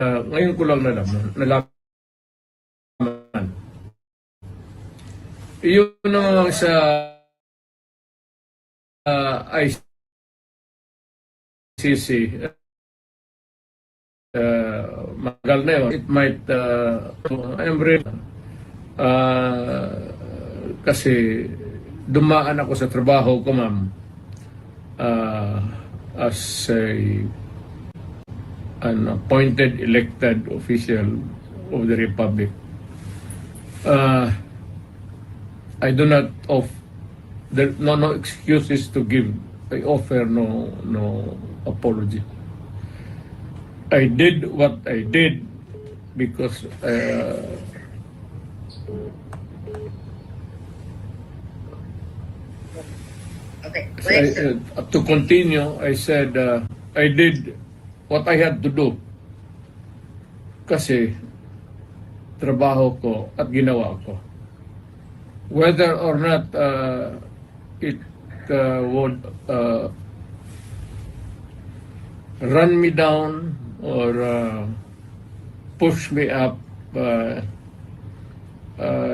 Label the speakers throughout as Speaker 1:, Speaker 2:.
Speaker 1: Ngayon ko lang nalaman. Yun naman sa ICC, magal na yun. It might, I'm ready. Kasi dumaan ako sa trabaho ko, ma'am, as an appointed elected official of the Republic. I do not there no excuses to give. I offer no apology. I did what I did because to continue, I said I did what I had to do kasi trabaho ko at ginawa ko. Whether or not it would run me down or push me up,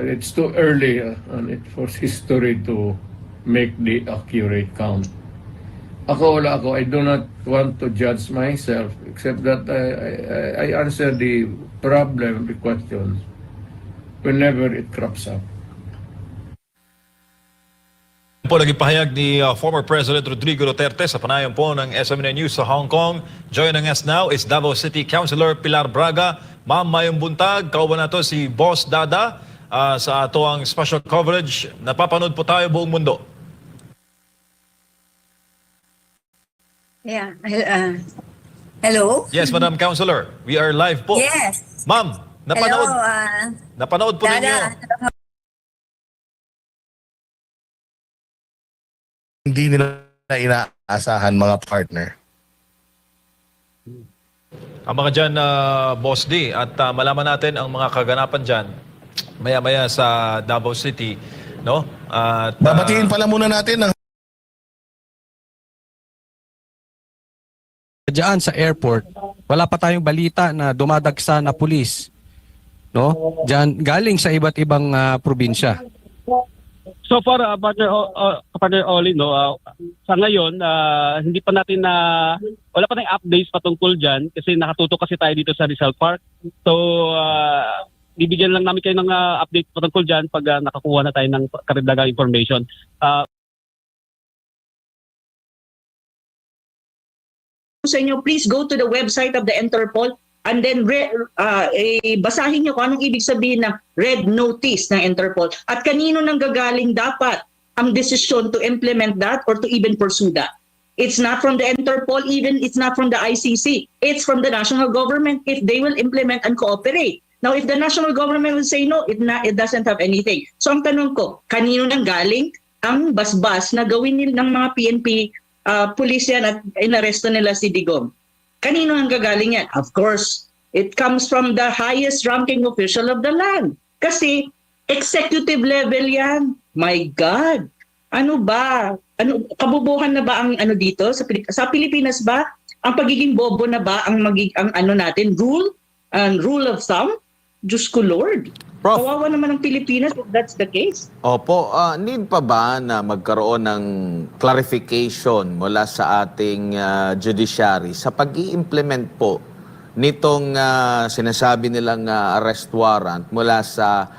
Speaker 1: it's too early on it for history to make the accurate count. I do not want to judge myself, except that I answer the problem, the questions, whenever it crops up.
Speaker 2: Po naging pahayag ni former President Rodrigo Duterte sa panayam po ng SMN News sa Hong Kong. Joining us now is Davao City Councilor Pilar Braga. Ma'am, mayong buntag. Kauban na to si Boss Dada sa ato ang special coverage. Napapanood po tayo buong mundo.
Speaker 3: Yeah. Hello?
Speaker 2: Yes, Madam Councilor. We are live po.
Speaker 3: Yes.
Speaker 2: Ma'am, napanood,
Speaker 3: Hello,
Speaker 2: napanood po ninyo.
Speaker 4: Hindi nila inaasahan mga partner.
Speaker 2: Ang mga dyan, Boss D, at malaman natin ang mga kaganapan dyan maya-maya sa Davao City, no? At
Speaker 4: Babatiin pala muna natin ng
Speaker 5: diyan sa airport, wala pa tayong balita na dumadagsa na pulis, no? Diyan galing sa iba't ibang probinsya.
Speaker 6: So far, Partner Oli, no, sa ngayon, hindi pa natin wala pa tayong updates patungkol dyan kasi nakatutok kasi tayo dito sa Rizal Park. So, bibigyan lang namin kayo ng update patungkol dyan pag nakakuha na tayo ng karagdagang information.
Speaker 7: Sa inyo, please go to the website of the Interpol and then basahin nyo kung anong ibig sabihin ng red notice ng Interpol at kanino nang gagaling dapat ang desisyon to implement that or to even pursue that. It's not from the Interpol, even it's not from the ICC. It's from the national government if they will implement and cooperate. Now, if the national government will say no, it doesn't have anything. So ang tanong ko, kanino nang galing ang basbas na gawin ng mga PNP pulis yan at inaresto nila si Digong? Kanino ang gagaling yan? Of course, it comes from the highest ranking official of the land. Kasi executive level yan. My God! Ano ba? Kabubuhan na ba ang dito? Sa Pilipinas ba? Ang pagiging bobo na ba ang natin? Rule of thumb? Diyos ko Lord!
Speaker 8: Prof.
Speaker 7: Kawawa naman ang Pilipinas if that's the case.
Speaker 8: Opo, need pa ba na magkaroon ng clarification mula sa ating judiciary sa pag-i-implement po nitong sinasabi nilang arrest warrant mula sa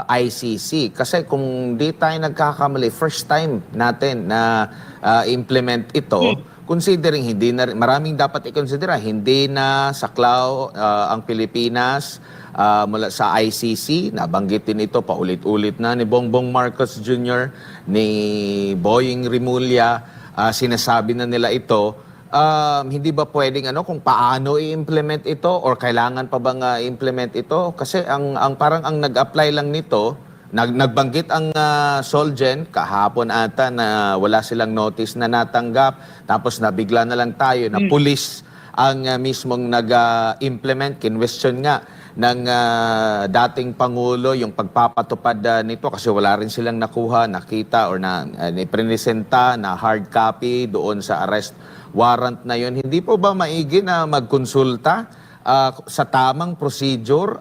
Speaker 8: ICC? Kasi kung di tayo nagkakamali, first time natin na implement ito, considering maraming dapat i-considera, hindi na saklaw ang Pilipinas mula sa ICC, nabanggit din ito paulit-ulit na ni Bongbong Marcos Jr., ni Boying Rimulya, sinasabi na nila ito. Hindi ba pwedeng kung paano i-implement ito or kailangan pa bang i-implement ito? Kasi ang parang ang nag-apply lang nito, nagbanggit ang Solgen kahapon ata na wala silang notice na natanggap, tapos nabigla na lang tayo na pulis ang mismong nag-implement. Kinwestiyon nga ng dating Pangulo yung pagpapatupad nito kasi wala rin silang nakita or presenta na hard copy doon sa arrest warrant na yun. Hindi po ba maigi na magkonsulta sa tamang procedure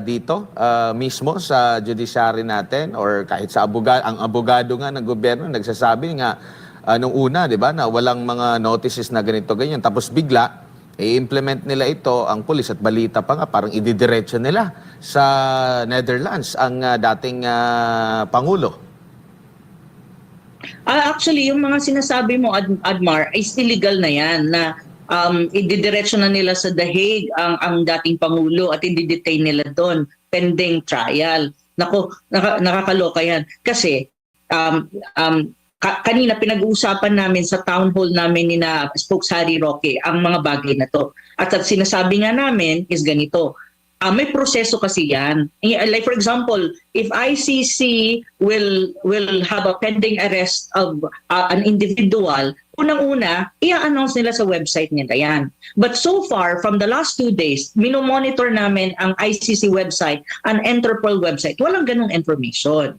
Speaker 8: dito mismo sa judiciary natin or kahit sa ang abogado nga ng gobyerno nagsasabi nga nung una, 'di ba, na walang mga notices na ganito ganyan tapos bigla i-implement nila ito ang pulis at balita pa nga parang ididiretso nila sa Netherlands ang dating pangulo.
Speaker 7: Actually, yung mga sinasabi mo, Admar, is illegal na yan na ididiretso na nila sa The Hague ang dating Pangulo at i-detain nila doon pending trial. Nako, nakakaloka yan. Kasi kanina pinag-uusapan namin sa town hall namin ni na Spokes Harry Roque ang mga bagay na to. At ang sinasabi nga namin is ganito. May proseso kasi yan. Like for example, if ICC will have a pending arrest of an individual, unang-una, i-announce nila sa website nila yan. But so far, from the last 2 days, minomonitor namin ang ICC website, ang Interpol website. Walang ganong information.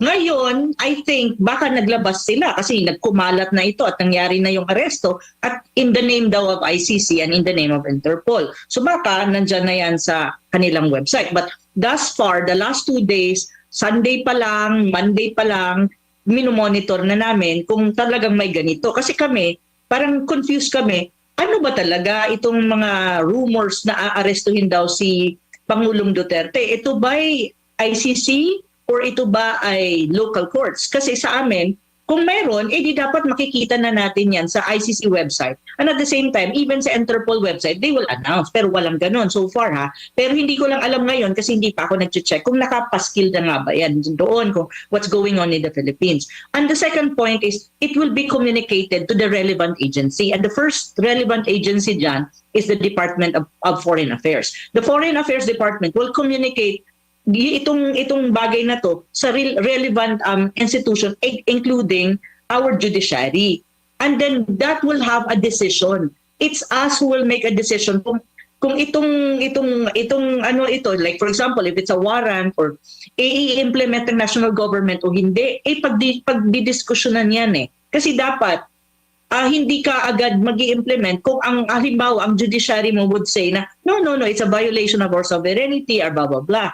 Speaker 7: Ngayon, I think baka naglabas sila kasi nagkumalat na ito at nangyari na yung aresto at in the name daw of ICC and in the name of Interpol. So baka nandyan na yan sa kanilang website. But thus far, the last 2 days, Sunday pa lang, Monday pa lang, minomonitor na namin kung talagang may ganito. Kasi kami, parang confused kami, ano ba talaga itong mga rumors na aarestuhin daw si Pangulong Duterte? Ito ba'y ICC? Or ito ba ay local courts? Kasi sa amin, kung mayroon, di dapat makikita na natin yan sa ICC website. And at the same time, even sa Interpol website, they will announce. Pero walang ganon so far ha. Pero hindi ko lang alam ngayon kasi hindi pa ako nag-check kung nakapaskil na nga ba yan doon kung what's going on in the Philippines. And the second point is, it will be communicated to the relevant agency. And the first relevant agency dyan is the Department of Foreign Affairs. The Foreign Affairs Department will communicate itong bagay na to sa relevant institution including our judiciary, and then that will have a decision. It's us who will make a decision kung itong ano ito, like for example if it's a warrant or i-implement ng national government o hindi, pagdidiskusyonan yan kasi dapat hindi ka agad mag-i-implement kung ang halimbawa ang judiciary mo would say na no, it's a violation of our sovereignty or blah blah blah.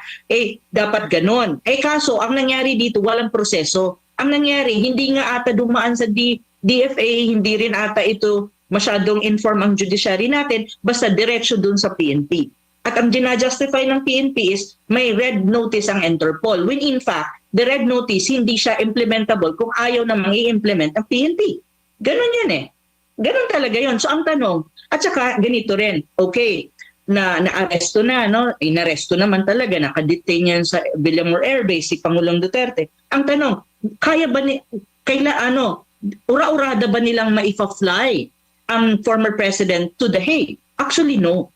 Speaker 7: Dapat ganon. Kaso ang nangyari dito walang proseso. Ang nangyari hindi nga ata dumaan sa DFA, hindi rin ata ito masyadong inform ang judiciary natin, basta diretso dun sa PNP. At ang ginajustify ng PNP is may red notice ang Interpol. When in fact, the red notice hindi siya implementable kung ayaw namang i-implement ang PNP. Ganon yan Ganon talaga yon. So ang tanong, at saka ganito rin, okay, na-aresto na, no? Inaresto naman talaga, nakadetain yan sa Villamor Air Base, si Pangulong Duterte. Ang tanong, kaya ba ura-urada ba nilang maifa-fly ang former president to The Hague? Actually, no.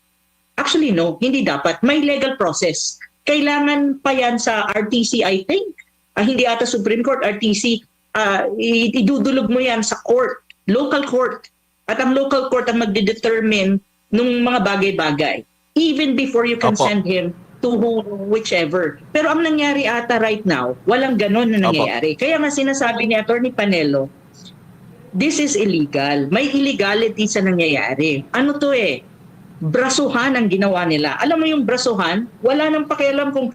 Speaker 7: Hindi dapat. May legal process. Kailangan pa yan sa RTC, I think. Hindi ata Supreme Court, RTC, idudulog mo yan sa court, local court. At ang local court ang magdedetermine ng mga bagay-bagay. Even before you can send him to whichever. Pero ang nangyari ata right now, walang ganon na nangyayari. Kaya nga sinasabi ni Attorney Panelo, this is illegal. May illegality sa nangyayari. Ano to brasuhan ang ginawa nila. Alam mo yung brasuhan, wala nang pakialam kung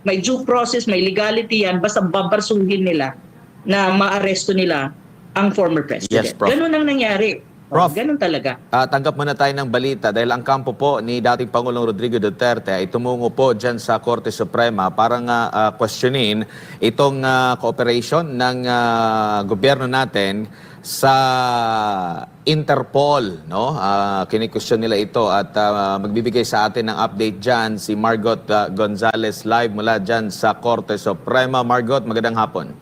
Speaker 7: may due process, may legality yan, basta babarsuhin nila na maaresto nila ang former president.
Speaker 8: Yes, Prof.
Speaker 7: Ganun ang nangyari.
Speaker 8: Prof,
Speaker 7: ganun talaga.
Speaker 8: Tanggap muna tayo ng balita dahil ang kampo po ni dating Pangulong Rodrigo Duterte ay tumungo po dyan sa Korte Suprema para nga questionin itong cooperation ng gobyerno natin sa Interpol, no? Kini-question nila ito at magbibigay sa atin ng update dyan si Margot Gonzalez live mula dyan sa Korte Suprema. Margot, magandang hapon.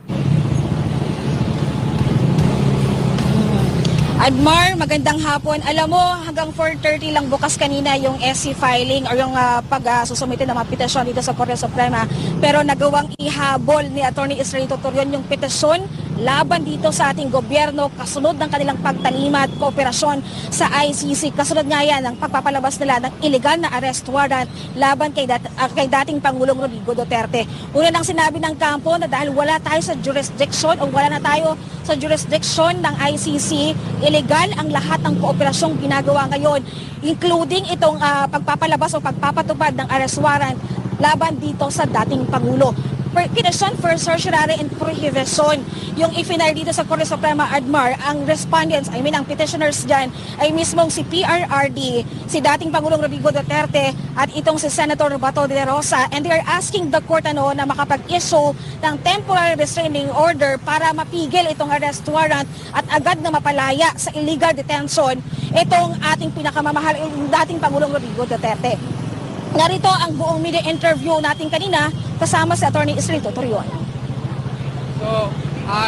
Speaker 9: Admar, magandang hapon. Alam mo, hanggang 4:30 lang bukas kanina yung SC filing or yung pag-susumite ng mga petisyon dito sa Korte Suprema. Pero nagawang ihabol ni Attorney Israel Tutorion yung petisyon laban dito sa ating gobyerno kasunod ng kanilang pagtalima at kooperasyon sa ICC. Kasunod nga yan ang pagpapalabas nila ng illegal na arrest warrant laban kay dating Pangulong Rodrigo Duterte. Una nang sinabi ng kampo na dahil wala tayo sa jurisdiction o wala na tayo sa jurisdiction ng ICC, illegal ang lahat ng kooperasyong ginagawa ngayon, including itong pagpapalabas o pagpapatupad ng arrest warrant laban dito sa dating Pangulo. Petition for certiorari and prohibition yung ifinile dito sa Korte Suprema Admar. Ang respondents, ang petitioners dyan ay mismong si PRRD, si dating Pangulong Rodrigo Duterte at itong si Senator Bato de Rosa, and they are asking the court na makapag-issue ng temporary restraining order para mapigil itong arrest warrant at agad na mapalaya sa illegal detention itong ating pinakamamahal, dating Pangulong Rodrigo Duterte. Narito ang buong media interview natin kanina kasama si Attorney Israelito Torion.
Speaker 10: So,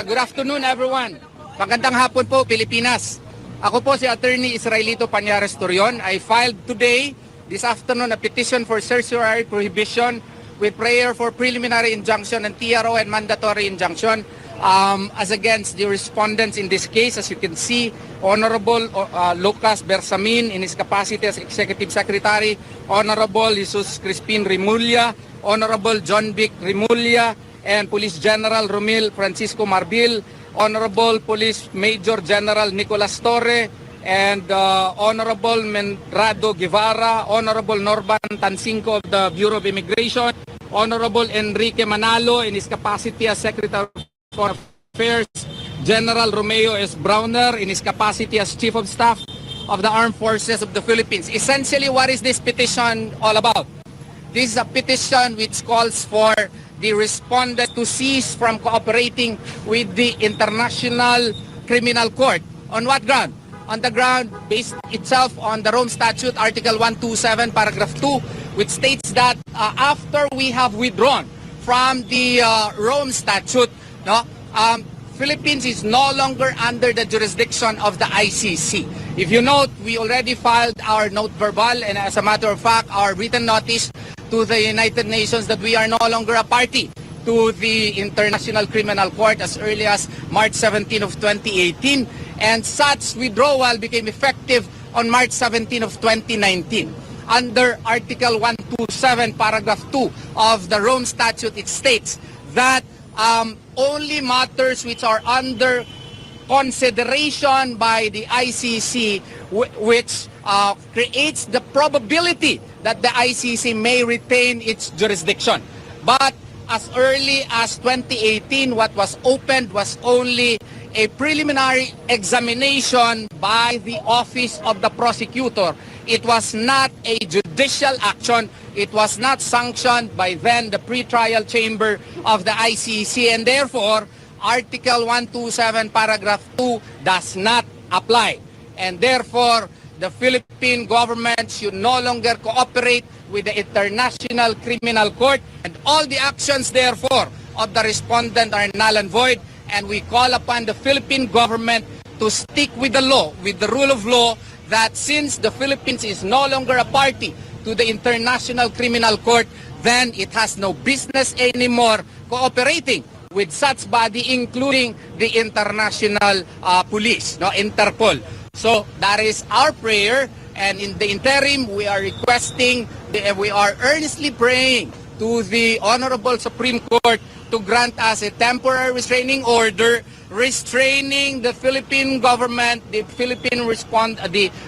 Speaker 10: good afternoon everyone. Magandang hapon po Pilipinas. Ako po si Attorney Israelito Pañares Torion. I filed today, this afternoon, a petition for certiorari prohibition with prayer for preliminary injunction and TRO and mandatory injunction as against the respondents in this case. As you can see, Honorable Lucas Bersamin in his capacity as Executive Secretary, Honorable Jesus Crispin Rimulya, Honorable John Vic Rimulya, and Police General Romil Francisco Marbil, Honorable Police Major General Nicolas Torre, and Honorable Menrado Guevara, Honorable Norban Tansinco of the Bureau of Immigration, Honorable Enrique Manalo in his capacity as Secretary of Foreign Affairs, General Romeo S. Browner in his capacity as Chief of Staff of the Armed Forces of the Philippines. Essentially, what is this petition all about? This is a petition which calls for the respondent to cease from cooperating with the International Criminal Court. On what ground? On the ground based itself on the Rome Statute, Article 127, Paragraph 2, which states that after we have withdrawn from the Rome Statute, Philippines is no longer under the jurisdiction of the ICC. If you note, we already filed our note verbal and as a matter of fact, our written notice to the United Nations that we are no longer a party to the International Criminal Court as early as March 17 of 2018, and such withdrawal became effective on March 17 of 2019. Under Article 127, Paragraph 2 of the Rome Statute, it states that only matters which are under consideration by the ICC, which creates the probability that the ICC may retain its jurisdiction. But as early as 2018, what was opened was only a preliminary examination by the Office of the Prosecutor. It was not a judicial action. It was not sanctioned by then the pretrial chamber of the ICC, and therefore Article 127, Paragraph 2 does not apply. And therefore, the Philippine government should no longer cooperate with the International Criminal Court, and all the actions, therefore, of the respondent are null and void, and we call upon the Philippine government to stick with the law, with the rule of law, that since the Philippines is no longer a party to the International Criminal Court, then it has no business anymore cooperating with such body, including the International Police, Interpol. So that is our prayer, and in the interim, we are requesting, we are earnestly praying to the Honorable Supreme Court to grant us a temporary restraining order restraining the Philippine government, the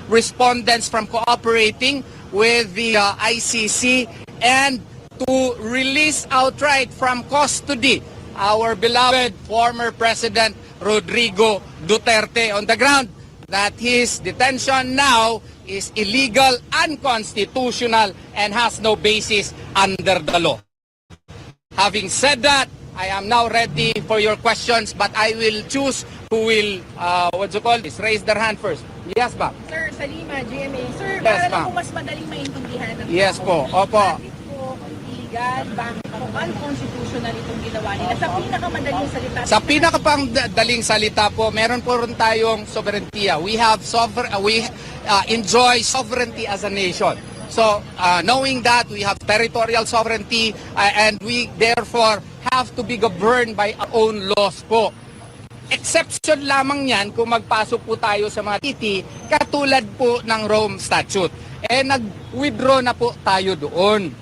Speaker 10: respondents from cooperating with the ICC, and to release outright from custody our beloved former President Rodrigo Duterte, on the ground that his detention now is illegal, unconstitutional, and has no basis under the law. Having said that, I am now ready for your questions, but I will choose who will, raise their hand first. Yes, ma'am.
Speaker 9: Sir, Salima, GMA. Sir,
Speaker 10: Yes,
Speaker 9: para lang
Speaker 10: ma'am.
Speaker 9: po mas madaling maintindihan ng
Speaker 10: Yes po, opo.
Speaker 9: Bakit po illegal, bakit po unconstitutional itong ginawa nila? Sa pinakamadaling salita.
Speaker 10: Sa pinakapangdaling salita po, meron po rin tayong sovereignty. We have enjoy sovereignty as a nation. So, knowing that we have territorial sovereignty and we therefore have to be governed by our own laws po. exception lamang yan kung magpasok po tayo sa mga city katulad po ng Rome Statute. Nag-withdraw na po tayo doon.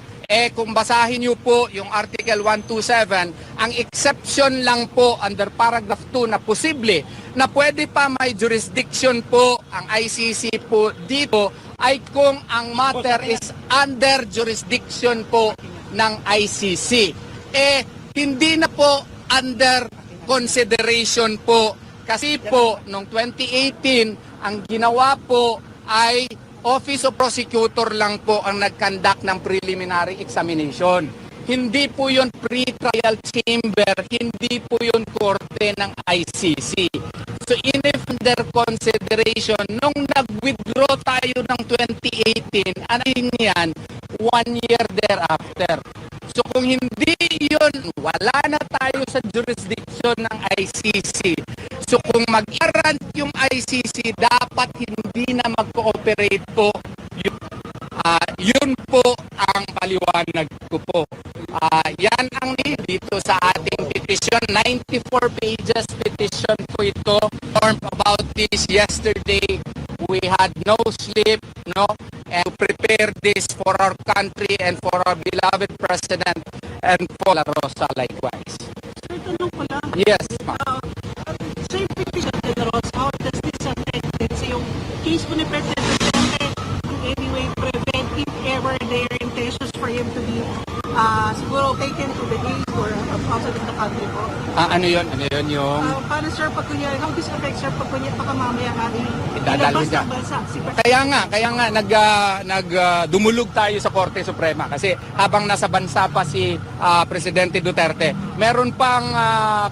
Speaker 10: Kung basahin niyo po yung Article 127, ang exception lang po under paragraph 2 na posible na pwede pa may jurisdiction po ang ICC po dito ay kung ang matter is under jurisdiction po ng ICC. Hindi na po under consideration po kasi po noong 2018 ang ginawa po ay Office of Prosecutor lang po ang nag-conduct ng preliminary examination. Hindi po yun pre-trial chamber, hindi po yun korte ng ICC. So under consideration, nung nag-withdraw tayo ng 2018, ano yan, 1 year thereafter. So kung hindi yun, wala na tayo sa jurisdiction ng ICC. So kung mag-arrant yung ICC, dapat hindi na mag-cooperate po. Yun po ang paliwanag ko po. Yan ang dito sa ating petition. 94 pages petition po ito. Informed about this yesterday. We had no sleep, and to prepare this for our country and for our beloved President and for La Rosa likewise.
Speaker 11: Sir, tanong ko lang.
Speaker 10: Yes, ma'am.
Speaker 11: Sir, petition de La Rosa, how does this affect din sa yung case po ni President Duterte, ang anyway prevent if ever there are intentions for him to be siguro taken to the Hague or outside of the country po?
Speaker 10: Ano yun yung...
Speaker 11: Paano sir, pag kunyari, how this affects sir, pag kunyari, baka mamaya
Speaker 10: Idadalhin
Speaker 11: ilabas
Speaker 10: ka.
Speaker 11: ng bansa si
Speaker 10: Kaya nga dumulog tayo sa Korte Suprema kasi habang nasa bansa pa si Presidente Duterte, meron pang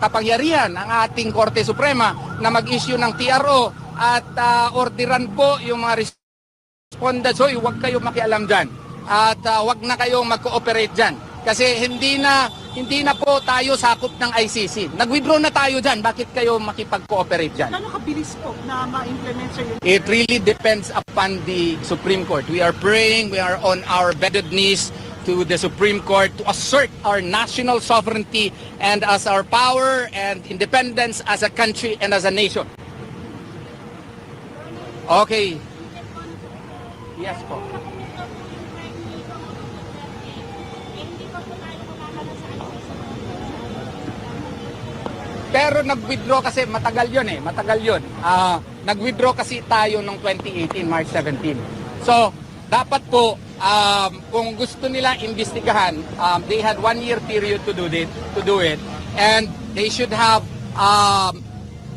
Speaker 10: kapangyarihan ang ating Korte Suprema na mag-issue ng TRO at orderan po yung mga respondents, hoy, huwag kayo makialam dyan at huwag na kayong mag-cooperate dyan kasi hindi na po tayo sakop ng ICC. Nag-withdraw na tayo dyan. Bakit kayo makipag-cooperate dyan?
Speaker 11: Ano kabilis po na ma-implement sir?
Speaker 10: It really depends upon the Supreme Court. We are praying, we are on our bended knees to the Supreme Court to assert our national sovereignty and as our power and independence as a country and as a nation. Okay. Yes po. Pero nag-withdraw kasi matagal yun Nag-withdraw kasi tayo noong 2018, March 17. So, dapat po, kung gusto nila imbestigahan, they had 1 year period to do it. And they should have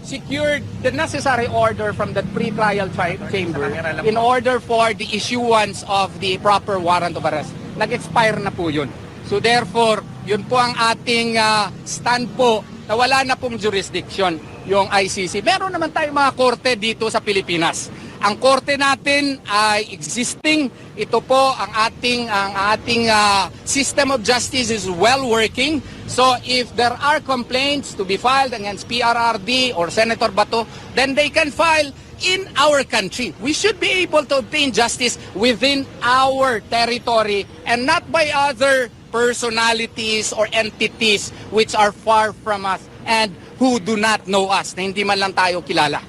Speaker 10: secured the necessary order from the pre-trial chamber in order for the issuance of the proper warrant of arrest. Nag-expire na po yun. So therefore, yun po ang ating stand po na wala na pong jurisdiction yung ICC. Meron naman tayong mga korte dito sa Pilipinas. Ang korte natin ay existing. Ito po ang ating system of justice is well working. So if there are complaints to be filed against PRRD or Senator Bato, then they can file in our country. We should be able to obtain justice within our territory and not by other personalities or entities which are far from us and who do not know us, na hindi man lang tayo kilala.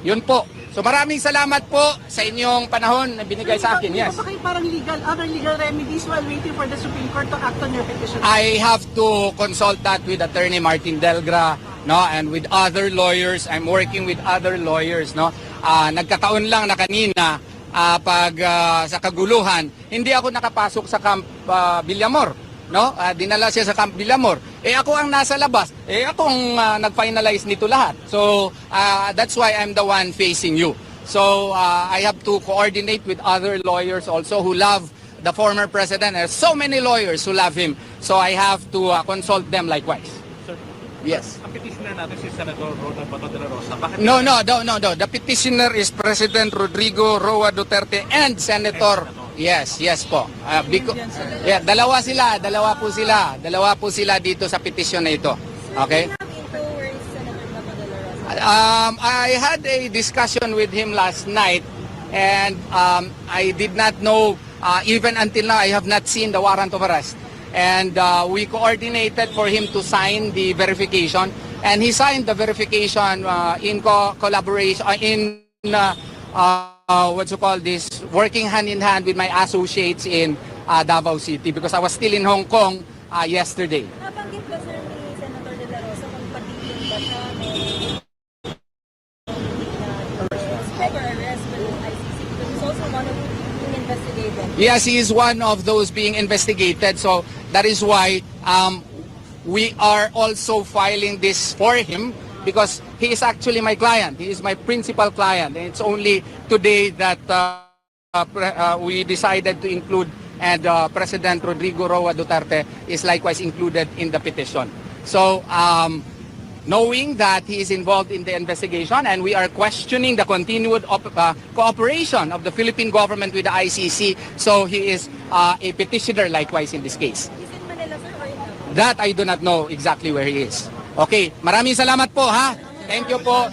Speaker 10: Yun po. So maraming salamat po sa inyong panahon na binigay sa akin. Yes.
Speaker 11: Hindi ba kayo parang other legal remedies while waiting for the Supreme Court to act on your petition?
Speaker 10: I have to consult that with Attorney Martin Delgra, and with other lawyers. I'm working with other lawyers, Nagkataon lang na kanina sa kaguluhan, hindi ako nakapasok sa Camp Villamor, dinala siya sa Camp Villamor. Ako ang nasa labas. Ako ang nag-finalize nito lahat. So, that's why I'm the one facing you. So, I have to coordinate with other lawyers also who love the former president. There's so many lawyers who love him. So, I have to consult them likewise. Yes.
Speaker 2: Ang petitioner natin si Senator Roda Bato de la Rosa.
Speaker 10: No. The petitioner is President Rodrigo Roa Duterte and Senator. Yes po. Dalawa po sila dito sa petition na ito. Okay? I had a discussion with him last night and I did not know, even until now, I have not seen the warrant of arrest. And we coordinated for him to sign the verification. and he signed the verification in collaboration what you call this, working hand in hand with my associates in Davao City, because I was still in Hong Kong yesterday.
Speaker 9: Nabanggit ba sir ni Senator De La Rosa kung pati-in ba siya or arrest with the ICC? Because he's also one of being investigated.
Speaker 10: Yes, he is one of those being investigated. So that is why we are also filing this for him, because he is actually my client. He is my principal client. And it's only today that we decided to include, and President Rodrigo Roa Duterte is likewise included in the petition. So knowing that he is involved in the investigation, and we are questioning the continued cooperation of the Philippine government with the ICC, so he is a petitioner likewise in this case.
Speaker 9: He's in Manila sir or in Davao?
Speaker 10: That I do not know exactly where he is. Okay, maraming salamat po ha. Thank you po.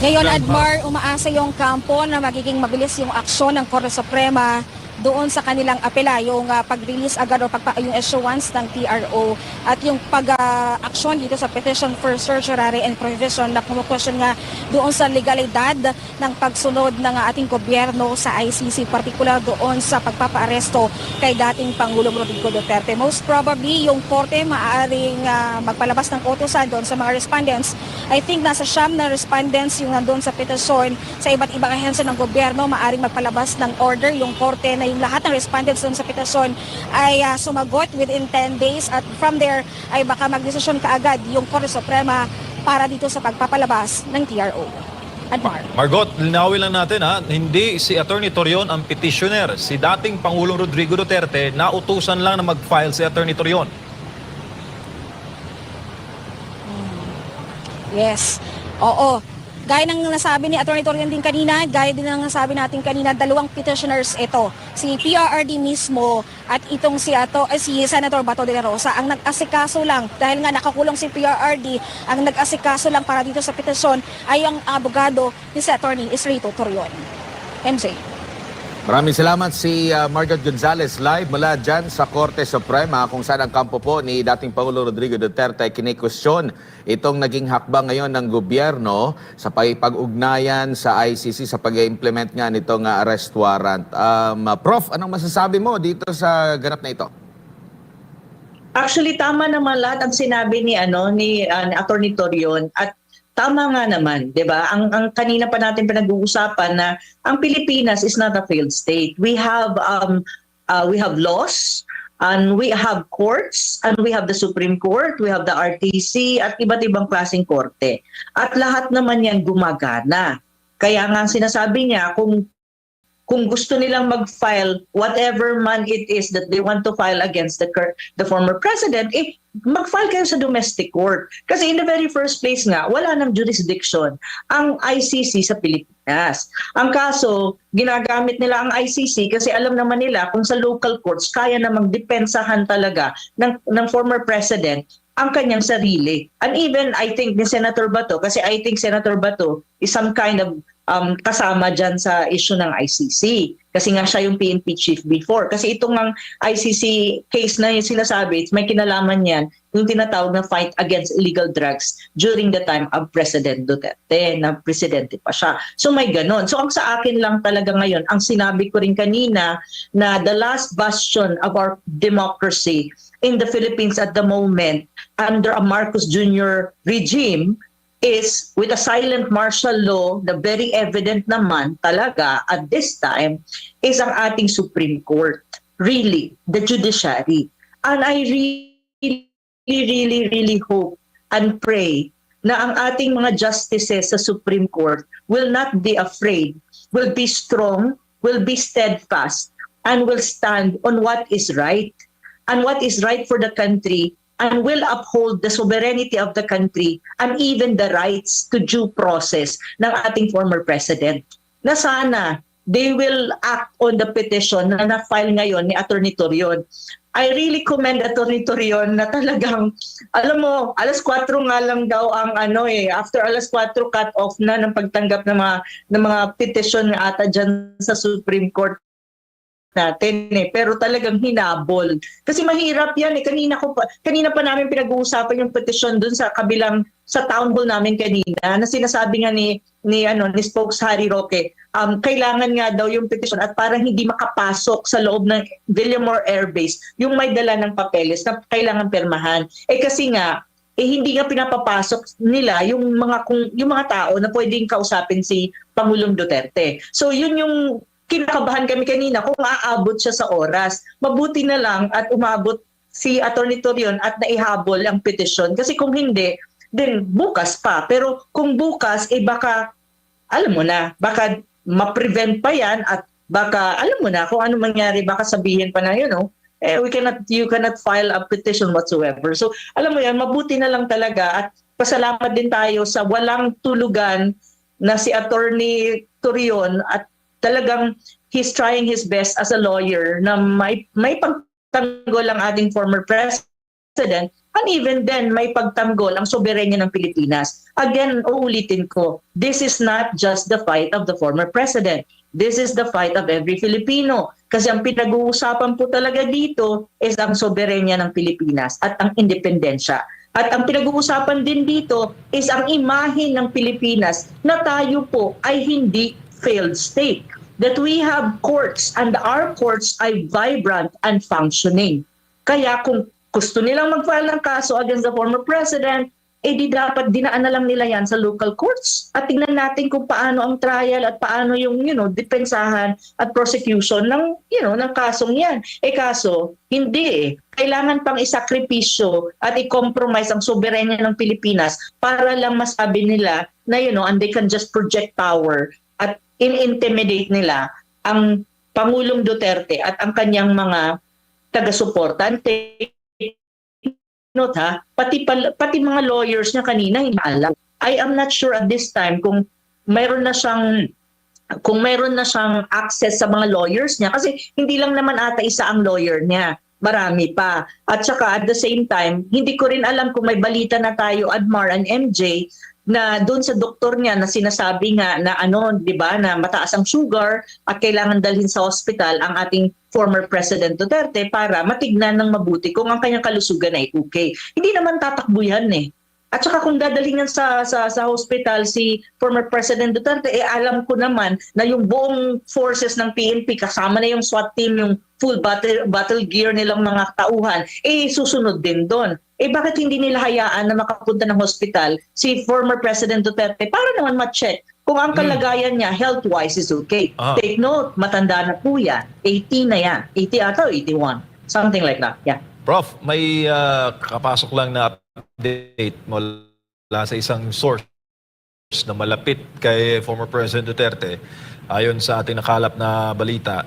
Speaker 9: Ngayon, Admar, umaasa yung kampo na magiging mabilis yung aksyon ng Korte Suprema doon sa kanilang apela, yung pag-release agad o yung issuance ng TRO at yung pag-aksyon dito sa petition for certiorari and provision na kumukwestiyon nga doon sa legalidad ng pagsunod ng ating gobyerno sa ICC, particular doon sa pagpapaaresto kay dating Pangulong Rodrigo Duterte. Most probably, yung korte maaaring magpalabas ng utusan doon sa mga respondents. I think nasa siyam na respondents yung nandun sa petition sa iba't ibang ahensya ng gobyerno, maaaring magpalabas ng order yung korte na yung lahat ng respondents doon sa petisyon ay sumagot within 10 days at from there ay baka magdesisyon kaagad yung Korte Suprema para dito sa pagpapalabas ng TRO. Admar.
Speaker 2: Margot, linawin lang natin ha, hindi si Attorney Torion ang petitioner. Si dating Pangulong Rodrigo Duterte, nautusan lang na mag-file si Attorney Torion.
Speaker 9: Yes. Oo. Gaya ng nasabi ni Atty. Torion din kanina, gaya din ng nasabi natin kanina, dalawang petitioners ito. Si PRRD mismo at itong si Senator Bato de la Rosa ang nag-asikaso lang. Dahil nga nakakulong si PRRD, ang nag-asikaso lang para dito sa petisyon ay ang abogado ni si Atty. Israelito Torion. MJ.
Speaker 8: Maraming salamat si Margot Gonzalez live mula dyan sa Korte Suprema, kung saan ang kampo po ni dating Pangulo Rodrigo Duterte ay kinikwestiyon itong naging hakbang ngayon ng gobyerno sa pag-ugnayan sa ICC sa pag-implement nga nitong arrest warrant. Prof, anong masasabi mo dito sa ganap na ito?
Speaker 7: Actually, tama naman lahat ang sinabi ni Attorney Torion, at tama nga naman, 'di ba? Ang kanina pa natin pinag-uusapan na ang Pilipinas is not a failed state. We have laws, and we have courts, and we have the Supreme Court, we have the RTC at iba't ibang klaseng korte. At lahat naman 'yan gumagana. Kaya nga ang sinasabi niya, kung gusto nilang mag-file whatever man it is that they want to file against the former president, mag-file kayo sa domestic court. Kasi in the very first place nga, wala nang jurisdiction ang ICC sa Pilipinas. Ang kaso, ginagamit nila ang ICC kasi alam naman nila kung sa local courts kaya namang depensahan talaga ng former president ang kanyang sarili. And even, I think, ni Senator Bato, kasi I think Senator Bato is some kind of kasama dyan sa issue ng ICC. Kasi nga siya yung PNP chief before. Kasi itong ang ICC case na yung sinasabi, may kinalaman yan yung tinatawag na fight against illegal drugs during the time of President Duterte, na presidente pa siya. So may ganon. So ang sa akin lang talaga ngayon, ang sinabi ko rin kanina na the last bastion of our democracy in the Philippines at the moment under a Marcos Jr. regime is with a silent martial law na very evident naman talaga at this time is ang ating Supreme Court. Really, the judiciary. And I really hope and pray na ang ating mga justices sa Supreme Court will not be afraid, will be strong, will be steadfast, and will stand on what is right and what is right for the country, and will uphold the sovereignty of the country and even the rights to due process ng ating former president. Na sana they will act on the petition na na-file ngayon ni Attorney Torion. I really commend Attorney Torion na talagang, alam mo, alas 4 nga lang daw ang after alas 4 cut off na ng pagtanggap ng mga petition na ata dyan sa Supreme Court. natin pero talagang hinabol. Kasi mahirap yan kanina pa namin pinag-uusapan yung petition dun sa kabilang sa town hall namin kanina na sinasabi nga ni Spokes Harry Roque, kailangan nga daw yung petition at parang hindi makapasok sa loob ng Villamor Air Base yung may dala ng papeles na kailangan permahan. Kasi nga hindi nga pinapapasok nila yung mga tao na pwedeng kausapin si Pangulong Duterte. So yun yung kinakabahan kami kanina kung aabot siya sa oras. Mabuti na lang at umabot si Atty. Torion at naihabol ang petisyon. Kasi kung hindi, then bukas pa. Pero kung bukas, baka, alam mo na, baka ma-prevent pa yan at baka, alam mo na, kung ano mangyari, baka sabihin pa na, you cannot file a petition whatsoever. So, alam mo yan, mabuti na lang talaga at pasalamat din tayo sa walang tulugan na si Atty. Torion at talagang he's trying his best as a lawyer na may pagtanggol ang ating former president and even then may pagtanggol ang soberenya ng Pilipinas. Again, uulitin ko, this is not just the fight of the former president. This is the fight of every Filipino. Kasi ang pinag-uusapan po talaga dito is ang soberenya ng Pilipinas at ang independensya. At ang pinag-uusapan din dito is ang imahe ng Pilipinas na tayo po ay hindi failed state. That we have courts and our courts ay vibrant and functioning. Kaya kung gusto nilang mag-file ng kaso against the former president, di dapat dinaan na lang nila yan sa local courts. At tingnan natin kung paano ang trial at paano yung, depensahan at prosecution ng kasong yan. Kaso, hindi Kailangan pang isakripisyo at i-compromise ang soberenya ng Pilipinas para lang masabi nila na, and they can just project power at in-intimidate nila ang Pangulong Duterte at ang kanyang mga taga-suporta. Note pati mga lawyers niya kanina hindi alam. I am not sure at this time kung mayroon na siyang access sa mga lawyers niya kasi hindi lang naman ata isa ang lawyer niya. Marami pa. At saka at the same time, hindi ko rin alam kung may balita na tayo, Admar and MJ, na doon sa doktor niya na sinasabi nga na na mataas ang sugar at kailangan dalhin sa hospital ang ating former President Duterte para matignan ng mabuti kung ang kanyang kalusugan ay okay. Hindi naman tatakbo yan At saka kung dadalhin sa hospital si former President Duterte, alam ko naman na yung buong forces ng PNP, kasama na yung SWAT team, yung full battle gear nilang mga tauhan, susunod din doon. Bakit hindi nila hayaan na makapunta ng hospital si former President Duterte para naman ma-check kung ang kalagayan niya health-wise is okay. Take note, matanda na po yan. 80 na yan. 80 ata o 81. Something like that. Yeah.
Speaker 2: Prof, may kapasok lang na update mula sa isang source na malapit kay former President Duterte. Ayon sa ating nakalap na balita,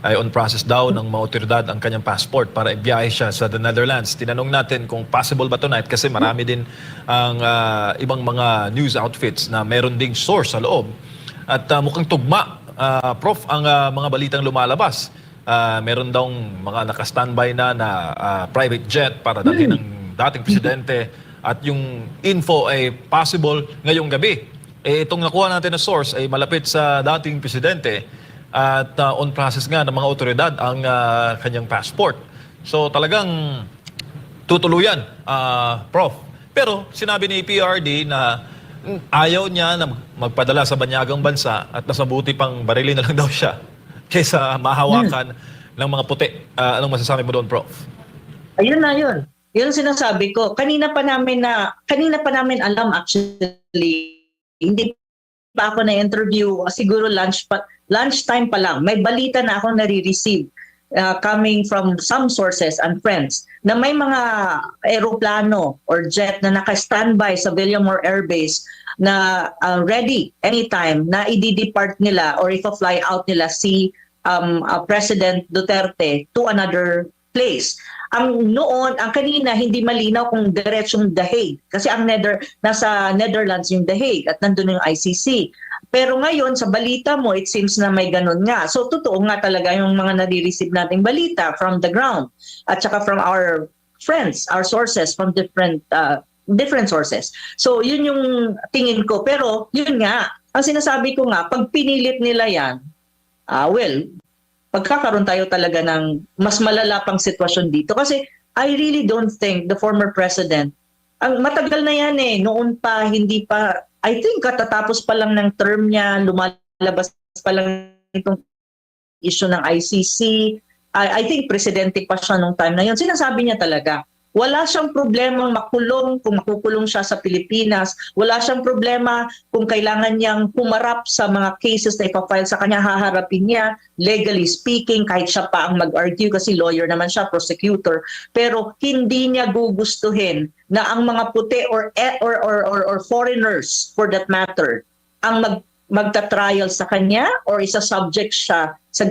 Speaker 2: ay on process daw ng mga otoridad ang kanyang passport para ibiyahe siya sa the Netherlands. Tinanong natin kung possible ba tonight kasi marami din ang ibang mga news outfits na meron ding source sa loob. At mukhang tugma, Prof, ang mga balitang lumalabas. Meron daw mga naka-standby na private jet para dalhin ng dating presidente at yung info ay possible ngayong gabi. Itong nakuha natin na source ay malapit sa dating presidente at on process nga ng mga otoridad ang kanyang passport. So talagang tutuluyan, Prof. Pero sinabi ni PRD na ayaw niya na magpadala sa banyagang bansa at nasabuti pang barilin na lang daw siya kaysa mahawakan ng mga puti. Anong masasabi mo doon, Prof?
Speaker 7: Ayun na yun. Yun sinasabi ko. Kanina pa namin alam actually. Hindi pa ako na-interview. Siguro lunchtime pa lang. May balita na ako nare-receive coming from some sources and friends na may mga aeroplano or jet na naka-standby sa Villamor Air Base na ready anytime na i-depart nila or i-fly out nila si President Duterte to another place. Ang kanina hindi malinaw kung diretsong The Hague kasi nasa Netherlands yung The Hague at nandun yung ICC. Pero ngayon sa balita mo it seems na may ganun nga. So totoo nga talaga yung mga nare-receive nating balita from the ground at saka from our friends, our sources from different sources. So yun yung tingin ko. Pero yun nga, ang sinasabi ko nga, pag pinilit nila yan, well, pagkakaroon tayo talaga ng mas malala pang sitwasyon dito. Kasi I really don't think the former president, ang matagal na yan noon pa, hindi pa, I think katatapos pa lang ng term niya, lumalabas pa lang itong issue ng ICC. I think presidente pa siya nung time na yun. Sinasabi niya talaga, wala siyang problemang makulong kung makukulong siya sa Pilipinas. Wala siyang problema kung kailangan niyang humarap sa mga cases na ipafile sa kanya, haharapin niya, legally speaking, kahit siya pa ang mag-argue kasi lawyer naman siya, prosecutor. Pero hindi niya gugustuhin na ang mga puti or foreigners for that matter ang magta-trial sa kanya or isa-subject siya sa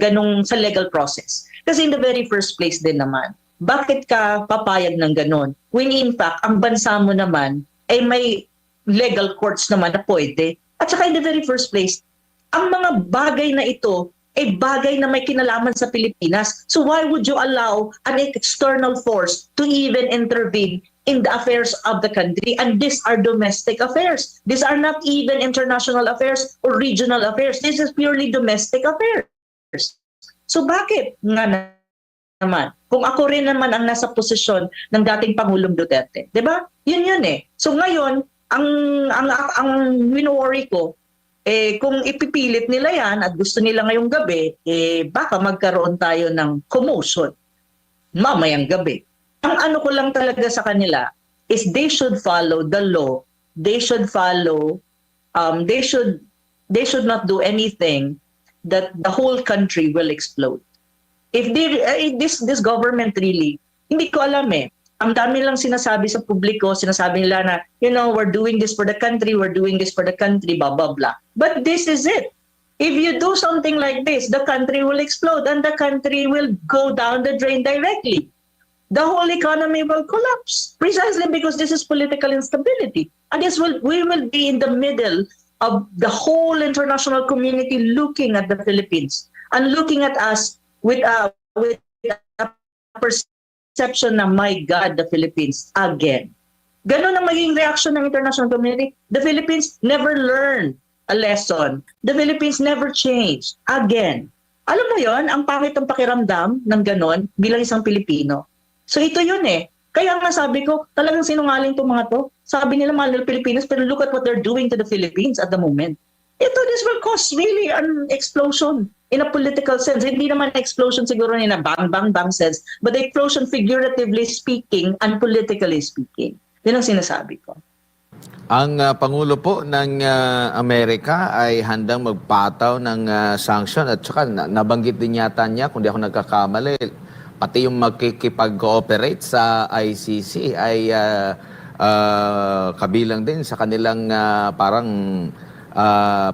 Speaker 7: legal process. Kasi in the very first place din naman, bakit ka papayag ng ganon? When in fact, ang bansa mo naman ay may legal courts naman na pwede. At saka in the very first place, ang mga bagay na ito ay bagay na may kinalaman sa Pilipinas. So why would you allow an external force to even intervene in the affairs of the country? And these are domestic affairs. These are not even international affairs or regional affairs. This is purely domestic affairs. So bakit nga naman? Kung ako rin naman ang nasa posisyon ng dating Pangulong Duterte, 'di ba? Yun So ngayon, ang wino-worry ko kung ipipilit nila 'yan at gusto nila ngayong gabi, baka magkaroon tayo ng commotion mamayang gabi. Ang ano ko lang talaga sa kanila is they should follow the law. They should follow they should not do anything that the whole country will explode. If this government really, hindi ko alam Ang dami lang sinasabi sa publiko, sinasabi nila na, we're doing this for the country, blah, blah, blah. But this is it. If you do something like this, the country will explode and the country will go down the drain directly. The whole economy will collapse precisely because this is political instability. And we will be in the middle of the whole international community looking at the Philippines and looking at us with a perception na, my God, the Philippines again. Ganon ang magiging reaction ng international community. The Philippines never learned a lesson. The Philippines never changed again. Alam mo yon, ang pangit ng pakiramdam ng ganon bilang isang Pilipino. So ito yun Kaya nga sabi ko, talagang sinungaling itong mga to. Sabi nila mahal ng Pilipinas, pero look at what they're doing to the Philippines at the moment. This will cause really an explosion in a political sense. Hindi naman an explosion siguro in a bang, bang, bang sense, but the explosion figuratively speaking and politically speaking. Yun ang sinasabi ko.
Speaker 8: Ang Pangulo po ng Amerika ay handang magpataw ng sanction at saka nabanggit din yata niya, kung di ako nagkakamali, pati yung makikipag-cooperate sa ICC ay kabilang din sa kanilang parang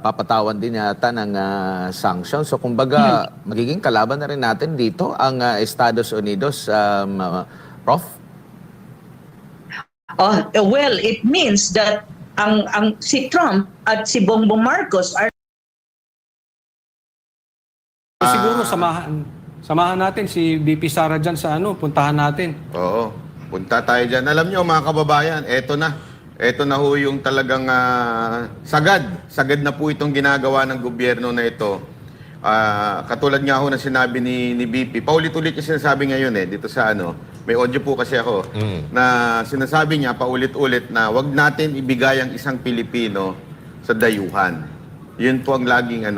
Speaker 8: papatawan din yata ng sanctions. So kumbaga, magiging kalaban na rin natin dito ang Estados Unidos, Prof?
Speaker 7: Well, it means that ang si Trump at si Bongbong Marcos are
Speaker 5: Siguro samahan natin si BP Sara dyan sa puntahan natin.
Speaker 12: Oo, punta tayo dyan. Alam nyo mga kababayan, eto na ho yung talagang sagad na po itong ginagawa ng gobyerno na ito. Katulad nga ho na sinabi ni BP, paulit-ulit yung sinasabi ngayon dito sa may audio po kasi ako, na sinasabi niya paulit-ulit na wag natin ibigay ang isang Pilipino sa dayuhan. Yun po ang laging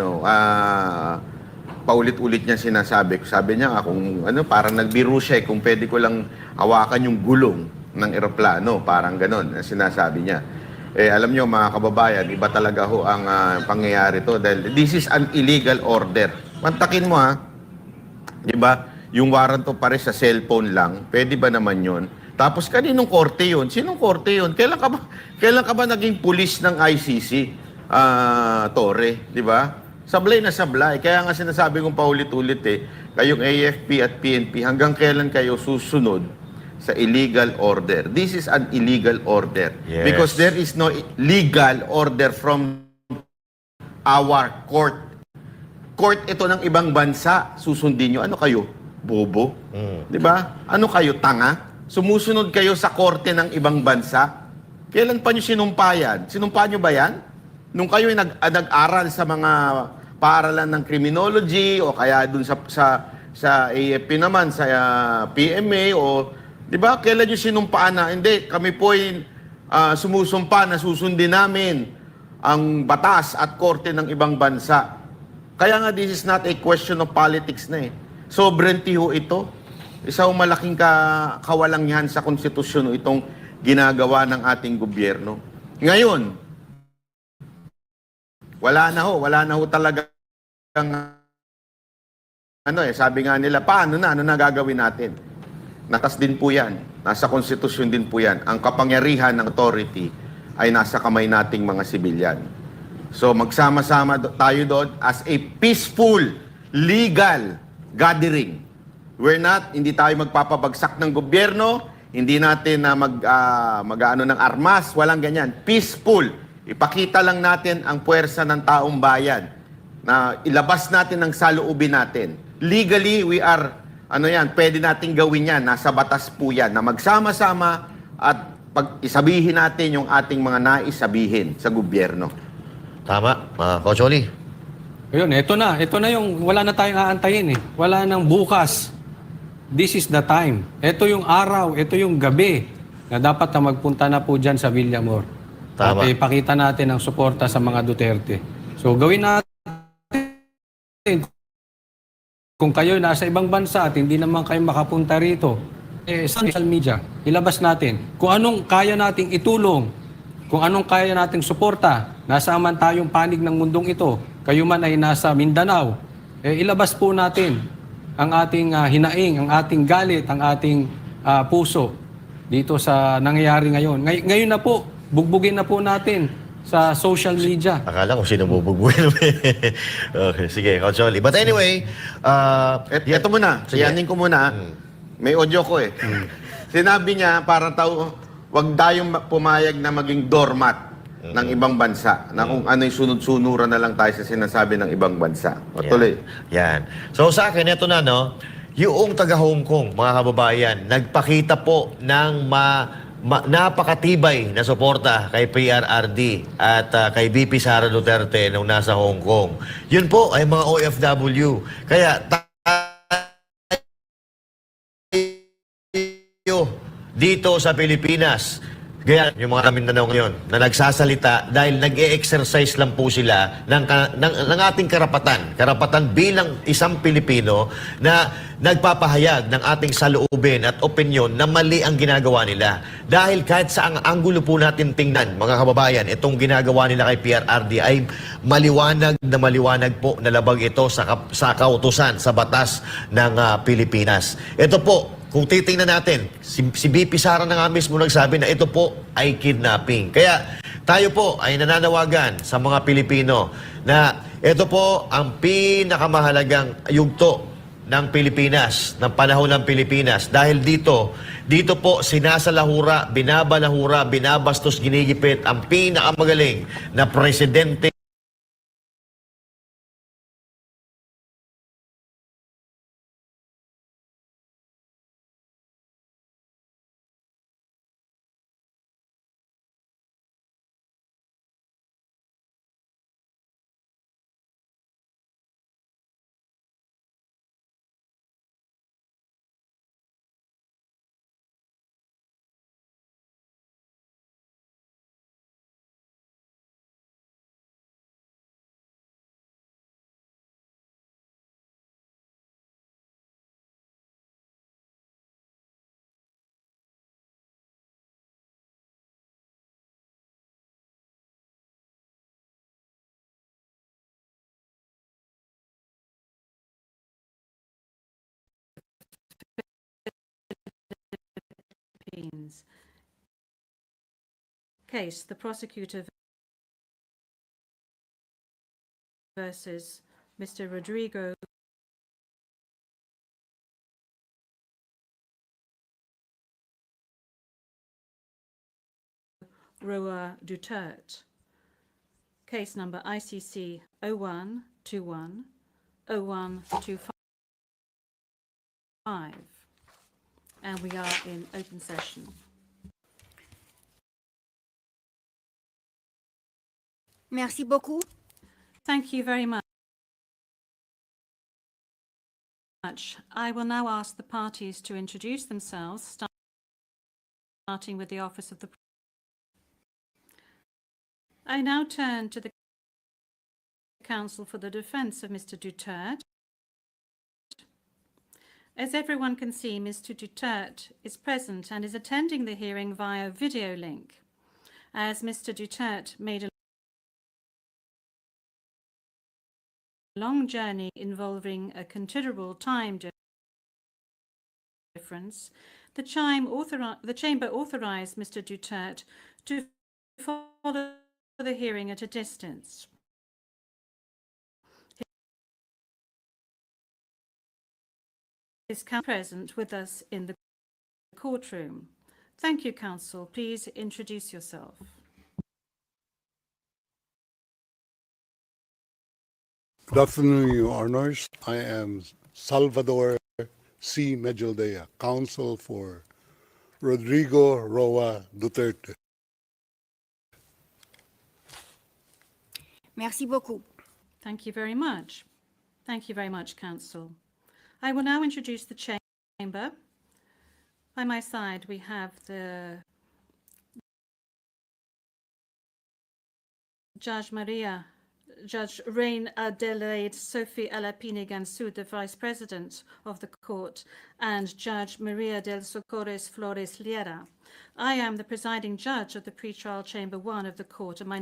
Speaker 12: paulit-ulit niya sinasabi. Sabi niya kung parang nagbiro siya kung pwede ko lang hawakan yung gulong ng eroplano, parang ganon ang sinasabi niya. Alam nyo mga kababayan, iba talaga ho ang pangyayari to dahil this is an illegal order. Mantakin mo diba? Yung warrant of arrest sa cellphone lang, pwede ba naman yun? Tapos kaninong korte yun? Sinong korte yun? Kailan ka ba naging pulis ng ICC, Torre? Diba? Sablay na sablay. Kaya nga sinasabi kong paulit-ulit kayong AFP at PNP, hanggang kailan kayo susunod sa illegal order? This is an illegal order.
Speaker 2: Yes.
Speaker 12: Because there is no legal order from our court. Court ito ng ibang bansa. Susundin nyo. Ano kayo? Bobo? Diba? Ano kayo? Tanga? Sumusunod kayo sa korte ng ibang bansa? Kailan pa nyo sinumpa yan? Sinumpa nyo ba yan? Nung kayo nag-aral sa mga paaralan ng criminology o kaya dun sa AFP naman, sa PMA o, di ba, kailan nyo sinumpaan na, hindi, kami po ay sumusumpa na susundin namin ang batas at korte ng ibang bansa. Kaya nga, this is not a question of politics na eh. Sovereignty ho ito. Isang malaking kawalangihan sa konstitusyon itong ginagawa ng ating gobyerno. Ngayon, wala na ho talaga sabi nga nila, paano na, ano na gagawin natin? Natas din po yan, nasa konstitusyon din po yan. Ang kapangyarihan ng authority ay nasa kamay nating mga sibilyan. So magsama-sama tayo doon as a peaceful, legal gathering. Hindi tayo magpapabagsak ng gobyerno, hindi natin na mag-ano ng armas, walang ganyan. Peaceful. Ipakita lang natin ang puwersa ng taong bayan na ilabas natin ang saloobin natin. Legally, we are, pwede nating gawin yan. Nasa batas po yan na magsama-sama at isabihin natin yung ating mga naisabihin sa gobyerno.
Speaker 13: Tama, Coach Oli.
Speaker 5: Ayun, ito na yung wala na tayong aantayin eh. Wala nang bukas. This is the time. Ito yung araw, ito yung gabi na dapat na magpunta na po dyan sa Villamor.
Speaker 13: Tama.
Speaker 5: At ipakita natin ang suporta sa mga Duterte. So gawin natin. Kung kayo nasa ibang bansa at hindi naman kayo makapunta rito, sa social media, ilabas natin kung anong kaya nating itulong, kung anong kaya nating suporta, nasa man tayong panig ng mundong ito, kayo man ay nasa Mindanao, ilabas po natin ang ating hinaing, ang ating galit, ang ating puso dito sa nangyayari ngayon. Ngayon na po, bugbugin na po natin sa social media.
Speaker 13: Akala ko sino bubugbugin. Okay, sige, Coach Oli. But anyway,
Speaker 12: Ito muna, siyanin ko muna. May audio ko eh. Sinabi niya, para wag tayong pumayag na maging doormat ng ibang bansa. Na kung ano yung sunod-sunuran na lang tayo sa sinasabi ng ibang bansa. O tuloy.
Speaker 13: Yan. So sa akin, ito na, no? Yung taga-Hong Kong, mga kababayan, nagpakita po ng napakatibay na suporta kay PRRD at kay VP Sara Duterte nung nasa Hong Kong. Yun po ay mga OFW. Kaya dito sa Pilipinas, kaya yung mga Mindanao ngayon na nagsasalita dahil nag-e-exercise lang po sila ng ating karapatan bilang isang Pilipino na nagpapahayag ng ating saloobin at opinyon na mali ang ginagawa nila. Dahil kahit sa ang anggulo po natin tingnan, mga kababayan, itong ginagawa nila kay PRRD ay maliwanag po na labag ito sa kautusan, sa batas ng Pilipinas. Ito po, kung titingnan natin, si BP Sara na nga mismo nagsabi na ito po ay kidnapping. Kaya tayo po ay nananawagan sa mga Pilipino na ito po ang pinakamahalagang yugto ng Pilipinas, ng panahon ng Pilipinas. Dahil dito po sinasalahura, binabalahura, binabastos, ginigipit ang pinakamagaling na presidente
Speaker 14: Case, the prosecutor versus Mr. Rodrigo Roa Duterte. Case number ICC 0121 0125. And we are in open session.
Speaker 9: Merci beaucoup.
Speaker 14: Thank you very much. I will now ask the parties to introduce themselves, starting with the Office of the I now turn to the Counsel for the Defense of Mr. Duterte. As everyone can see, Mr. Duterte is present and is attending the hearing via video link. As Mr. Duterte made a long journey involving a considerable time difference, the Chamber authorized Mr. Duterte to follow the hearing at a distance. Is present with us in the courtroom. Thank you, Counsel. Please introduce yourself.
Speaker 15: Good afternoon, Your Honors. I am Salvador C. Medjaldea, counsel for Rodrigo Roa Duterte.
Speaker 9: Merci beaucoup.
Speaker 14: Thank you very much. Thank you very much, Counsel. I will now introduce the Chamber. By my side, we have the Judge Reine Adelaide Sophie Alapine Gansu, the Vice President of the Court, and Judge Maria del Socorres Flores Liera. I am the presiding judge of the pretrial Chamber 1 of the Court, and my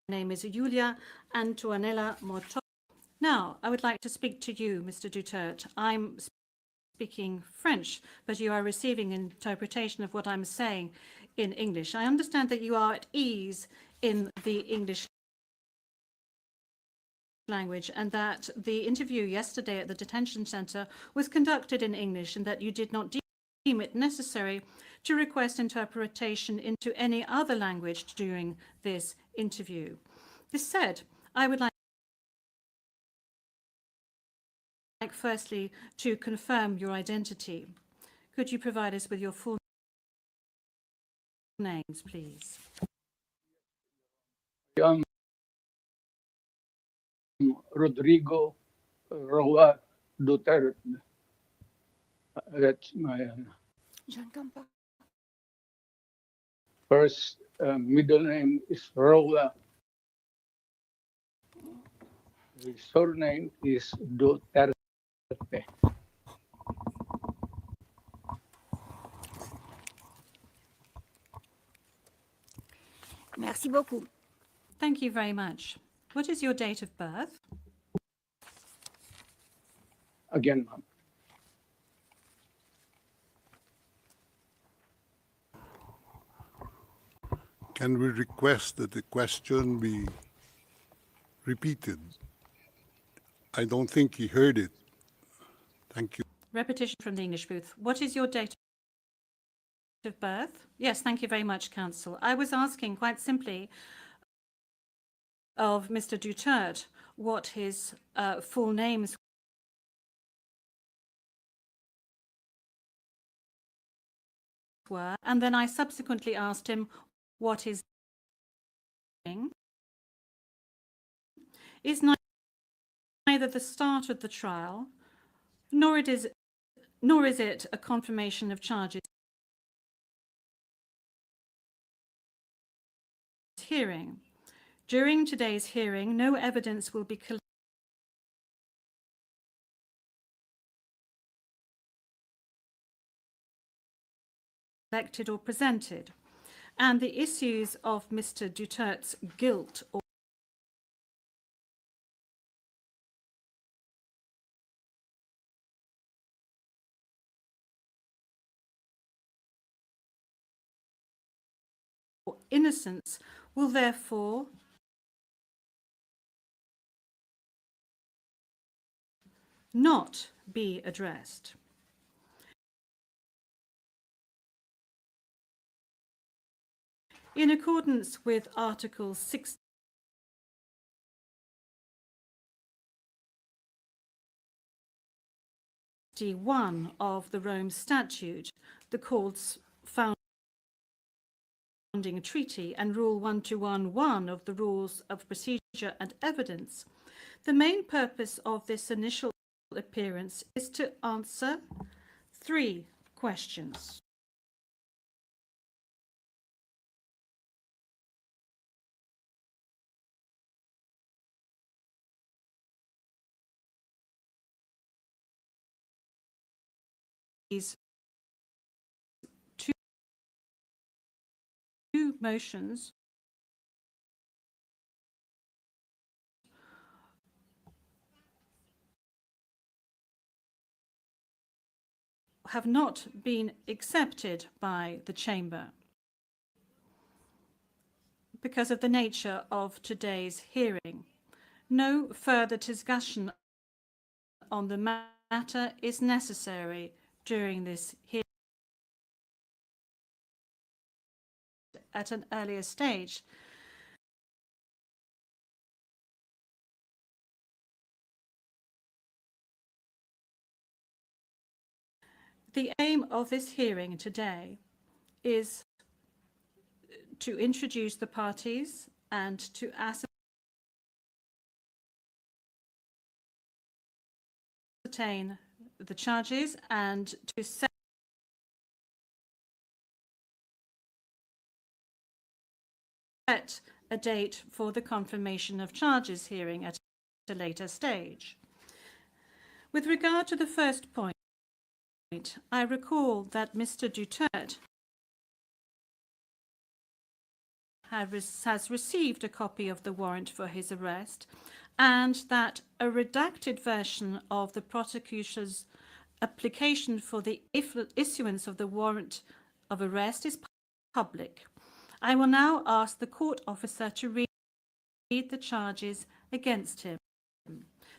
Speaker 14: name is Julia Antonella Moto. Now, I would like to speak to you, Mr. Duterte. I'm speaking French, but you are receiving interpretation of what I'm saying in English. I understand that you are at ease in the English language and that the interview yesterday at the detention center was conducted in English and that you did not deem it necessary to request interpretation into any other language during this interview. This said, I would like firstly to confirm your identity. Could you provide us with your full names, please?
Speaker 1: I am Rodrigo Roa Duterte. That's my first middle name is Roa. The surname is Duterte.
Speaker 9: Merci beaucoup.
Speaker 14: Thank you very much. What is your date of birth?
Speaker 1: Again, ma'am.
Speaker 15: Can we request that the question be repeated? I don't think he heard it. Thank you.
Speaker 14: Repetition from the English booth. What is your date of birth? Yes, thank you very much, Counsel. I was asking quite simply of Mr. Duterte what his full names were, and then I subsequently asked him what his name is neither the start of the trial nor is it a confirmation of charges hearing. During today's hearing, no evidence will be collected or presented, and the issues of Mr. Duterte's guilt or innocence will therefore not be addressed. In accordance with Article 61 of the Rome Statute, the courts found treaty and Rule 1211 of the Rules of Procedure and Evidence, the main purpose of this initial appearance is to answer 3 questions. These 2 motions have not been accepted by the Chamber because of the nature of today's hearing. No further discussion on the matter is necessary during this hearing. At an earlier stage, the aim of this hearing today is to introduce the parties and to ascertain the charges and to set a date for the confirmation of charges hearing at a later stage. With regard to the first point, I recall that Mr. Duterte has received a copy of the warrant for his arrest, and that a redacted version of the prosecutor's application for the issuance of the warrant of arrest is public. I will now ask the court officer to read the charges against him.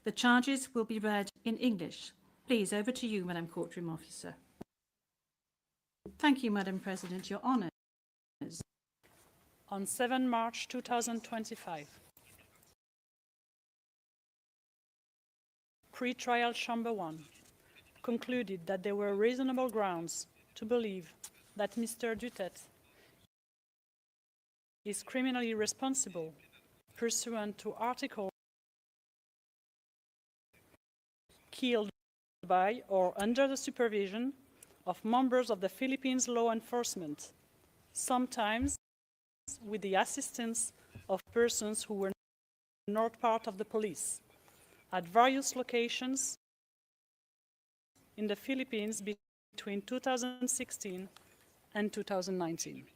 Speaker 14: The charges will be read in English. Please, over to you, Madam Courtroom Officer. Thank you, Madam President, Your Honours.
Speaker 16: On 7 March 2025, Pre-Trial Chamber 1 concluded that there were reasonable grounds to believe that Mr. Duterte is criminally responsible pursuant to Article killed by or under the supervision of members of the Philippines law enforcement, sometimes with the assistance of persons who were not part of the police, at various locations in the Philippines between 2016 and 2019.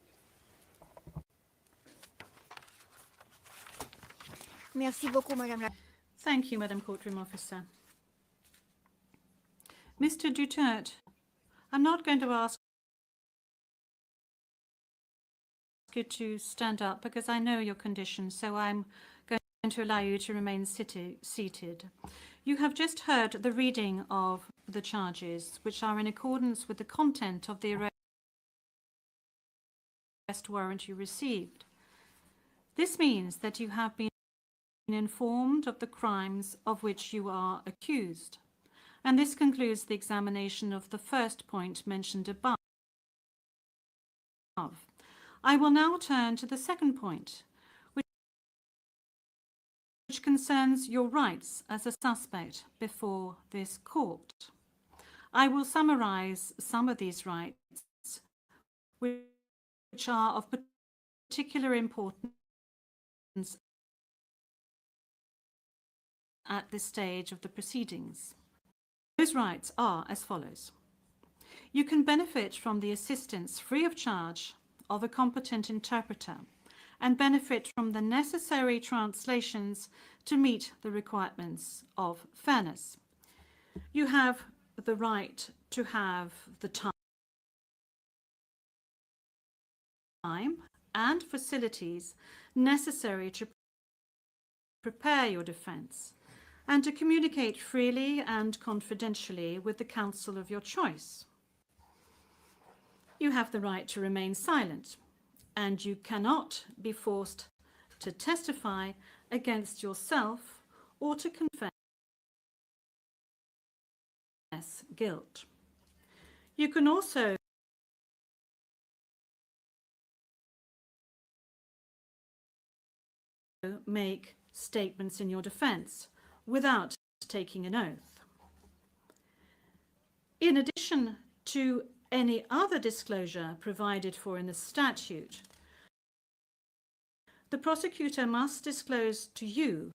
Speaker 14: Merci beaucoup, Madame. Thank you, Madam Courtroom Officer. Mr. Duterte, I'm not going to ask you to stand up because I know your condition, so I'm going to allow you to remain seated. You have just heard the reading of the charges, which are in accordance with the content of the arrest warrant you received. This means that you have been informed of the crimes of which you are accused. And this concludes the examination of the first point mentioned above. I will now turn to the second point, which concerns your rights as a suspect before this court. I will summarize some of these rights, which are of particular importance at this stage of the proceedings. Those rights are as follows. You can benefit from the assistance free of charge of a competent interpreter and benefit from the necessary translations to meet the requirements of fairness. You have the right to have the time and facilities necessary to prepare your defense and to communicate freely and confidentially with the counsel of your choice. You have the right to remain silent, and you cannot be forced to testify against yourself or to confess guilt. You can also make statements in your defense without taking an oath. In addition to any other disclosure provided for in the statute, the prosecutor must disclose to you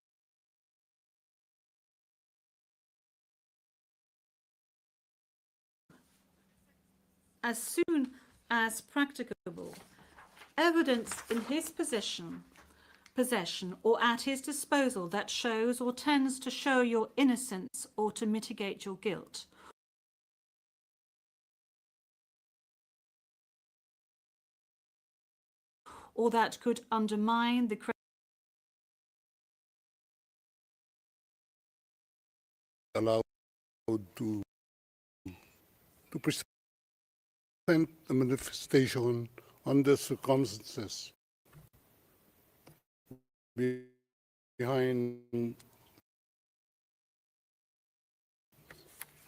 Speaker 14: as soon as practicable evidence in his possession or at his disposal that shows or tends to show your innocence or to mitigate your guilt, or that could undermine the
Speaker 15: allowed to present a manifestation under circumstances behind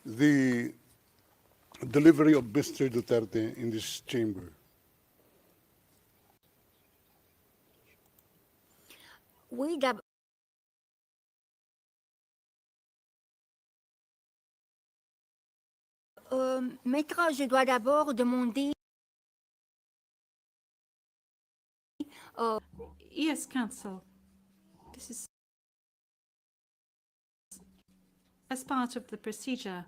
Speaker 15: the delivery of Mr. Duterte in this chamber.
Speaker 17: Oui, Maître, je dois d'abord demander.
Speaker 14: Yes, counsel. This is as part of the procedure.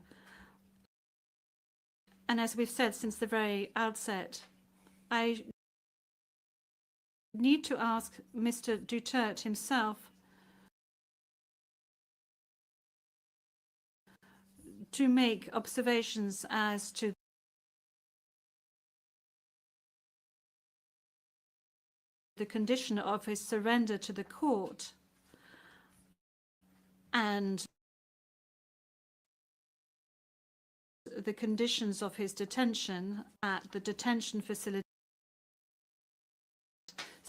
Speaker 14: And as we've said since the very outset, I need to ask Mr. Duterte himself to make observations as to the condition of his surrender to the court and the conditions of his detention at the detention facility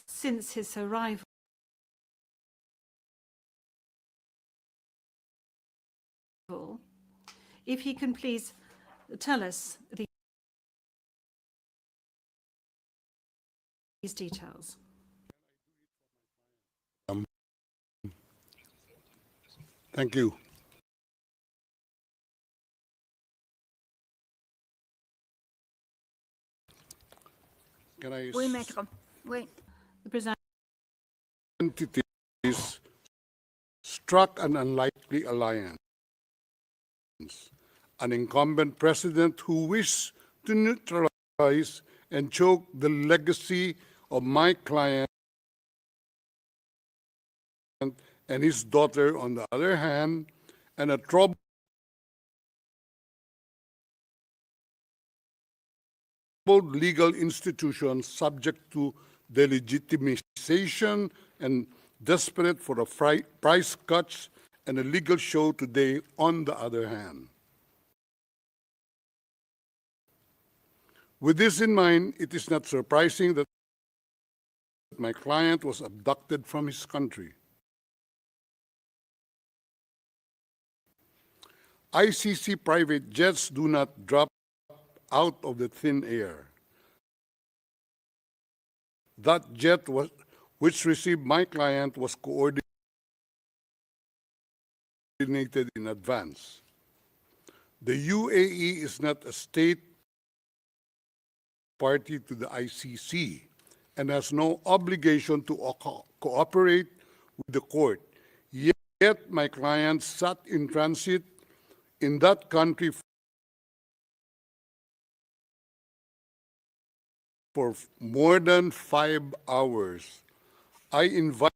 Speaker 14: since his arrival. If he can please tell us these details.
Speaker 15: Thank you. Can I
Speaker 17: Oui, Maître. Oui.
Speaker 14: The president.
Speaker 15: Entities struck an unlikely alliance. An incumbent president who wished to neutralize and choke the legacy of my client and his daughter on the other hand, and a troubled legal institution subject to delegitimization and desperate for a price cuts and a legal show today on the other hand. With this in mind, it is not surprising that my client was abducted from his country. ICC private jets do not drop out of the thin air. That jet which received my client was coordinated in advance. The UAE is not a state party to the ICC and has no obligation to cooperate with the court. Yet my client sat in transit in that country for more than 5 hours. I invite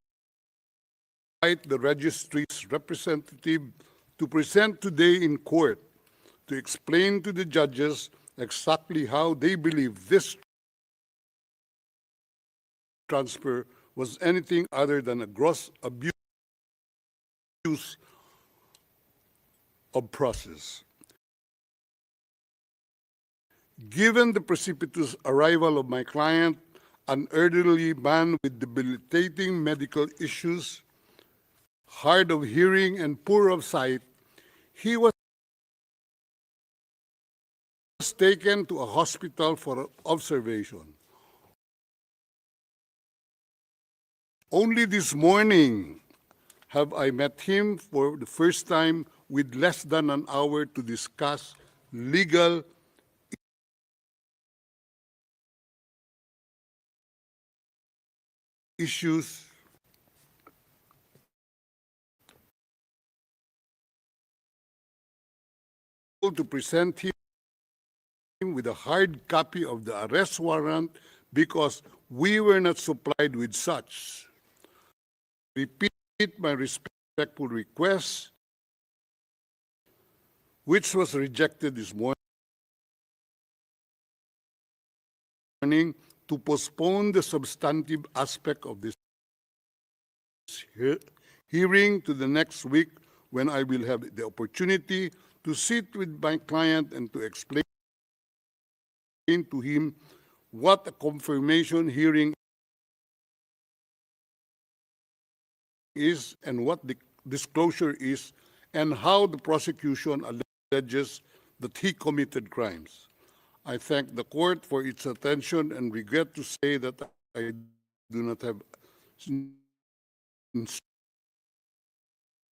Speaker 15: the registry's representative to present today in court to explain to the judges exactly how they believe this transfer was anything other than a gross abuse of process. Given the precipitous arrival of my client, an elderly man with debilitating medical issues, hard of hearing and poor of sight, he was taken to a hospital for observation. Only this morning have I met him for the first time with less than an hour to discuss legal issues to present him with a hard copy of the arrest warrant because we were not supplied with such. Repeat my respectful request, which was rejected this morning, to postpone the substantive aspect of this hearing to the next week, when I will have the opportunity to sit with my client and to explain to him what a confirmation hearing is and what the disclosure is, and how the prosecution alleges that he committed crimes. I thank the court for its attention and regret to say that I do not have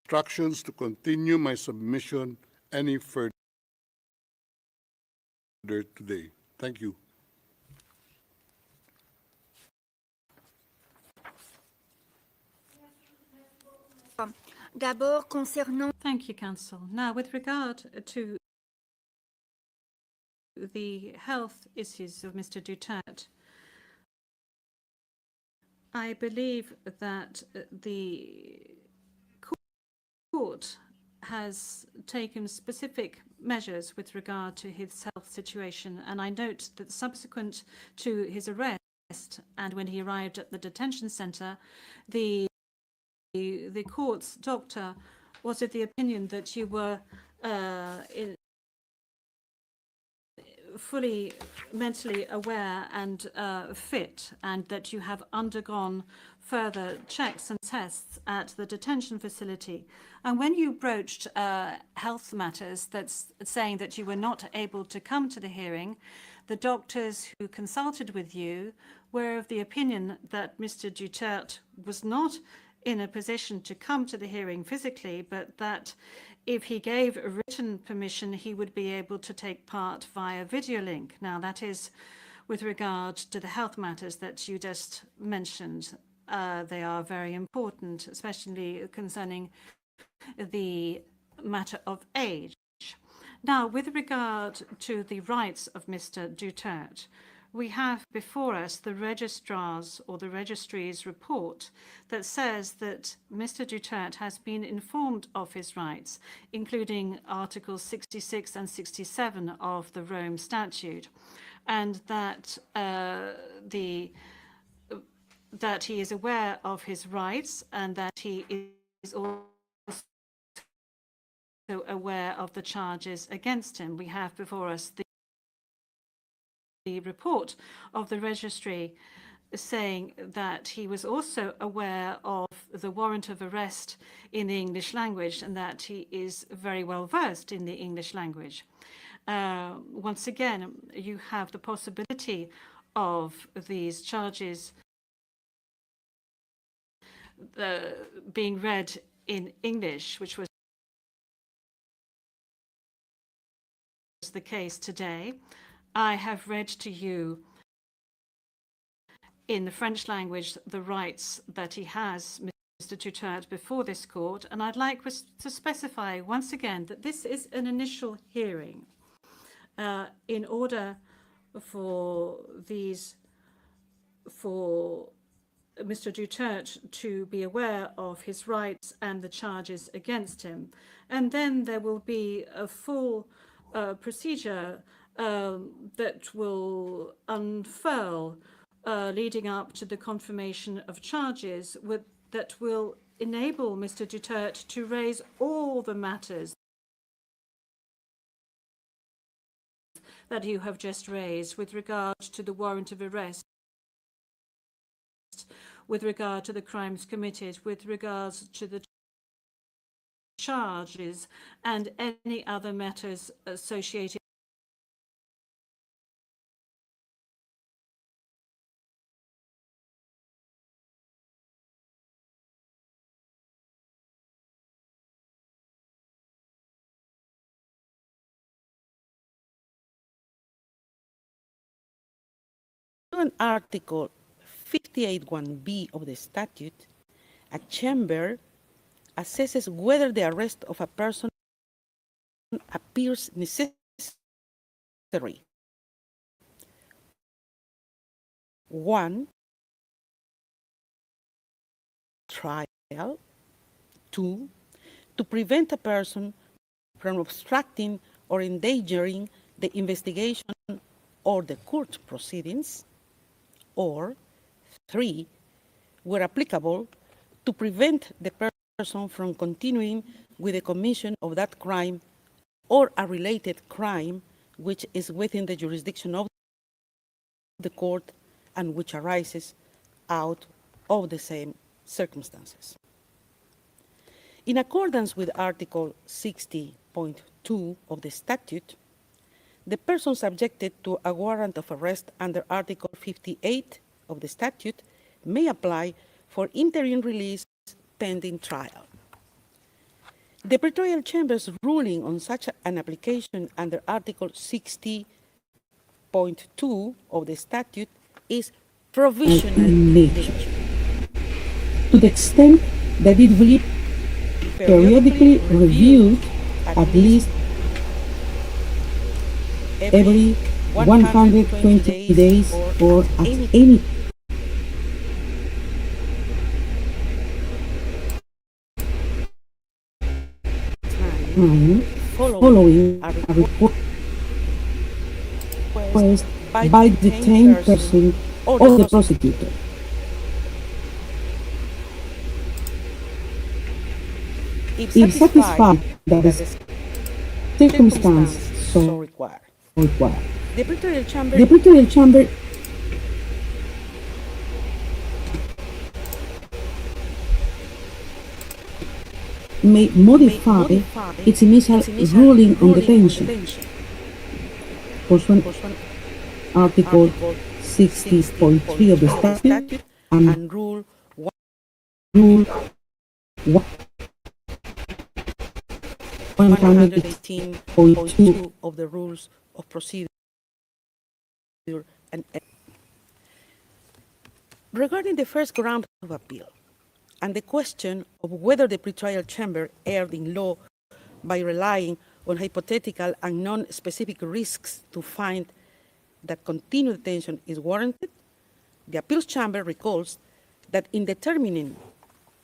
Speaker 15: instructions to continue my submission any further today. Thank you.
Speaker 17: D'abord, concernant...
Speaker 14: Thank you, Counsel. Now, with regard to the health issues of Mr. Duterte, I believe that the court has taken specific measures with regard to his health situation, and I note that subsequent to his arrest and when he arrived at the detention center, the court's doctor was of the opinion that you were fully mentally aware and fit, and that you have undergone further checks and tests at the detention facility. And when you broached health matters, that's saying that you were not able to come to the hearing, the doctors who consulted with you were of the opinion that Mr. Duterte was not in a position to come to the hearing physically, but that if he gave a written permission, he would be able to take part via video link. Now, that is with regard to the health matters that you just mentioned. They are very important, especially concerning the matter of age. Now, with regard to the rights of Mr. Duterte, we have before us the registrar's or the registry's report that says that Mr. Duterte has been informed of his rights, including Articles 66 and 67 of the Rome Statute, and that that he is aware of his rights and that he is also aware of the charges against him. We have before us the report of the registry saying that he was also aware of the warrant of arrest in the English language and that he is very well versed in the English language. Once again, you have the possibility of these charges being read in English, which was the case today. I have read to you in the French language the rights that he has, Mr. Duterte, before this court, and I'd like to specify once again that this is an initial hearing. In order for Mr. Duterte to be aware of his rights and the charges against him. And then there will be a full procedure that will unfurl leading up to the confirmation of charges that will enable Mr. Duterte to raise all the matters that you have just raised with regard to the warrant of arrest, with regard to the crimes committed, with regards to the charges, and any other matters associated
Speaker 18: pursuant Article 58(1)b of the statute, a chamber assesses whether the arrest of a person appears necessary. 1, trial. 2, to prevent a person from obstructing or endangering the investigation or the court proceedings. Or 3, where applicable, to prevent the person from continuing with the commission of that crime or a related crime which is within the jurisdiction of the court and which arises out of the same circumstances. In accordance with Article 60.2 of the statute, the person subjected to a warrant of arrest under Article 58 of the statute may apply for interim release pending trial. The Pretorial Chamber's ruling on such an application under Article 60.2 of the statute is provisional in nature,
Speaker 19: to the extent that it will be periodically reviewed at least every 120 days or at any time following a request by the detained person or the prosecutor. If satisfied that the circumstance so require.
Speaker 18: The Pretorial
Speaker 19: Chamber may modify its initial ruling on detention, pursuant Article 60.3 of the statute and Rule 118.2
Speaker 18: of the Rules of Procedure. And regarding the first ground of appeal and the question of whether the pretrial chamber erred in law by relying on hypothetical and non-specific risks to find that continued detention is warranted, the appeals chamber recalls that in determining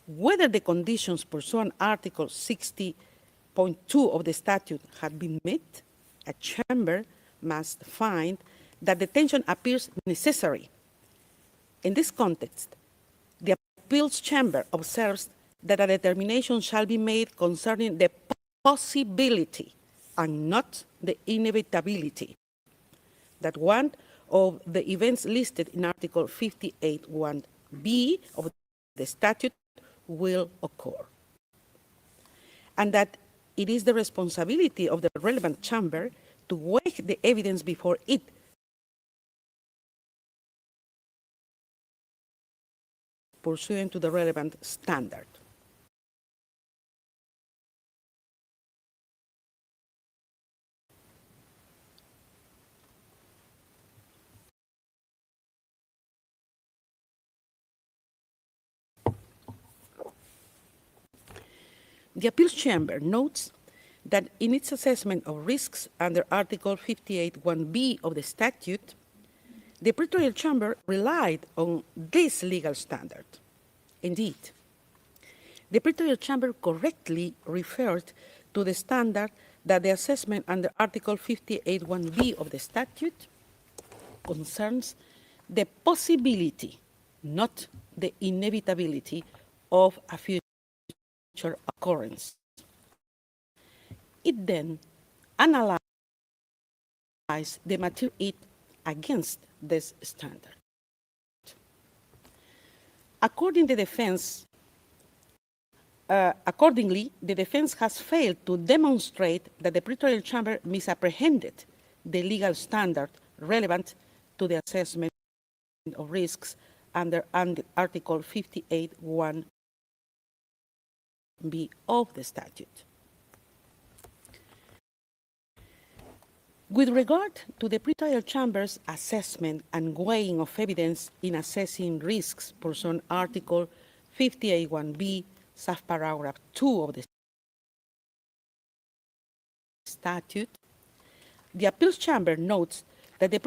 Speaker 18: whether the conditions pursuant Article 60.2 of the statute had been met, a chamber must find that detention appears necessary. In this context, the appeals chamber observes that a determination shall be made concerning the possibility and not the inevitability that one of the events listed in Article 58(1)b of the statute will occur, and that it is the responsibility of the relevant chamber to weigh the evidence before it pursuant to the relevant standard. The appeals chamber notes that in its assessment of risks under Article 58(1)b of the statute, the pretorial chamber relied on this legal standard. Indeed, the pretorial chamber correctly referred to the standard that the assessment under Article 58(1)b of the statute concerns the possibility, not the inevitability, of a future occurrence. It then analyzed the material against this standard. Accordingly, the defense has failed to demonstrate that the pretorial chamber misapprehended the legal standard relevant to the assessment of risks under Article 58(1)b of the statute. With regard to the pretrial chamber's assessment and weighing of evidence in assessing risks pursuant Article 58(1)b, subparagraph 2 of the statute, the appeals chamber notes that the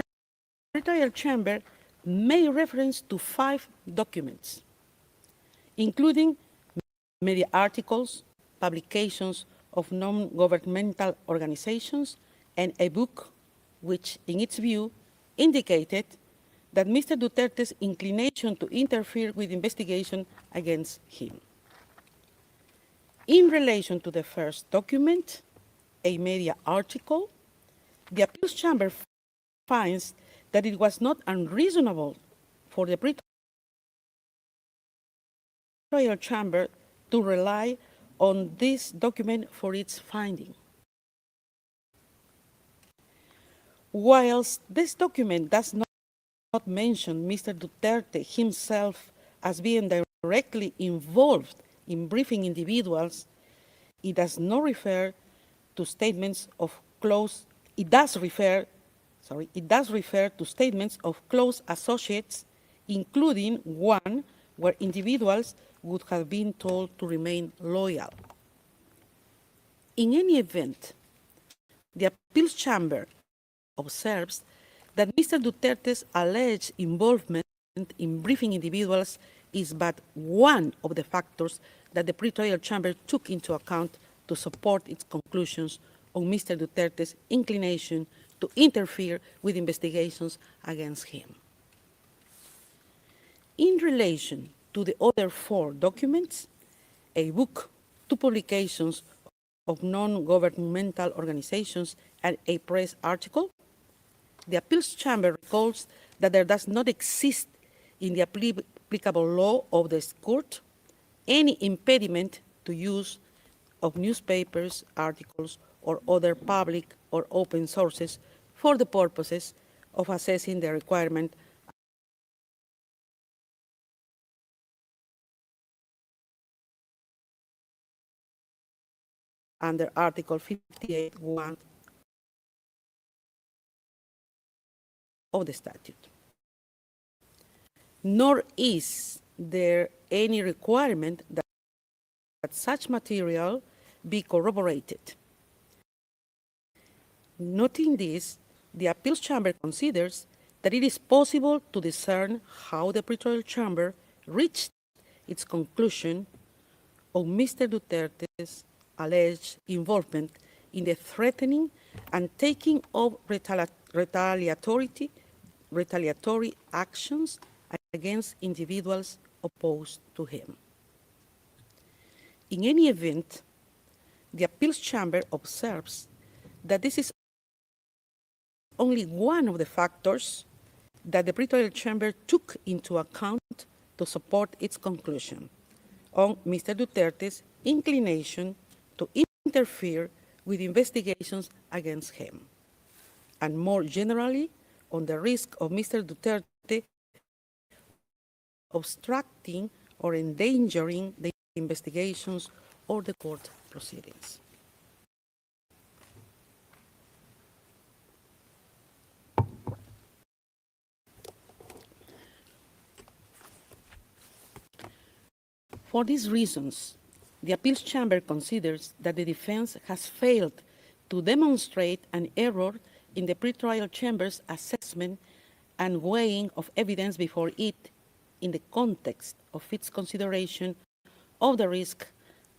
Speaker 18: pretrial chamber made reference to 5 documents, including media articles, publications of non-governmental organizations, and a book which, in its view, indicated that Mr. Duterte's inclination to interfere with investigation against him. In relation to the first document, a media article, the appeals chamber finds that it was not unreasonable for the pretrial chamber to rely on this document for its finding. Whilst this document does not mention Mr. Duterte himself as being directly involved in briefing individuals, it does not refer to statements of close, it does refer to statements of close associates, including one where individuals would have been told to remain loyal. In any event, the appeals chamber observes that Mr. Duterte's alleged involvement in briefing individuals is but one of the factors that the pretrial chamber took into account to support its conclusions on Mr. Duterte's inclination to interfere with investigations against him. In relation to the other 4 documents, a book, 2 publications of non-governmental organizations, and a press article, the appeals chamber recalls that there does not exist in the applicable law of this court any impediment to use of newspapers, articles, or other public or open sources for the purposes of assessing the requirement under Article 58(1) of the statute. Nor is there any requirement that such material be corroborated. Noting this, the appeals chamber considers that it is possible to discern how the pretrial chamber reached its conclusion on Mr. Duterte's alleged involvement in the threatening and taking of retaliatory actions against individuals opposed to him. In any event, the appeals chamber observes that this is only one of the factors that the pretrial chamber took into account to support its conclusion on Mr. Duterte's inclination to interfere with investigations against him, and more generally on the risk of Mr. Duterte obstructing or endangering the investigations or the court proceedings. For these reasons, the appeals chamber considers that the defense has failed to demonstrate an error in the pretrial chamber's assessment and weighing of evidence before it in the context of its consideration of the risk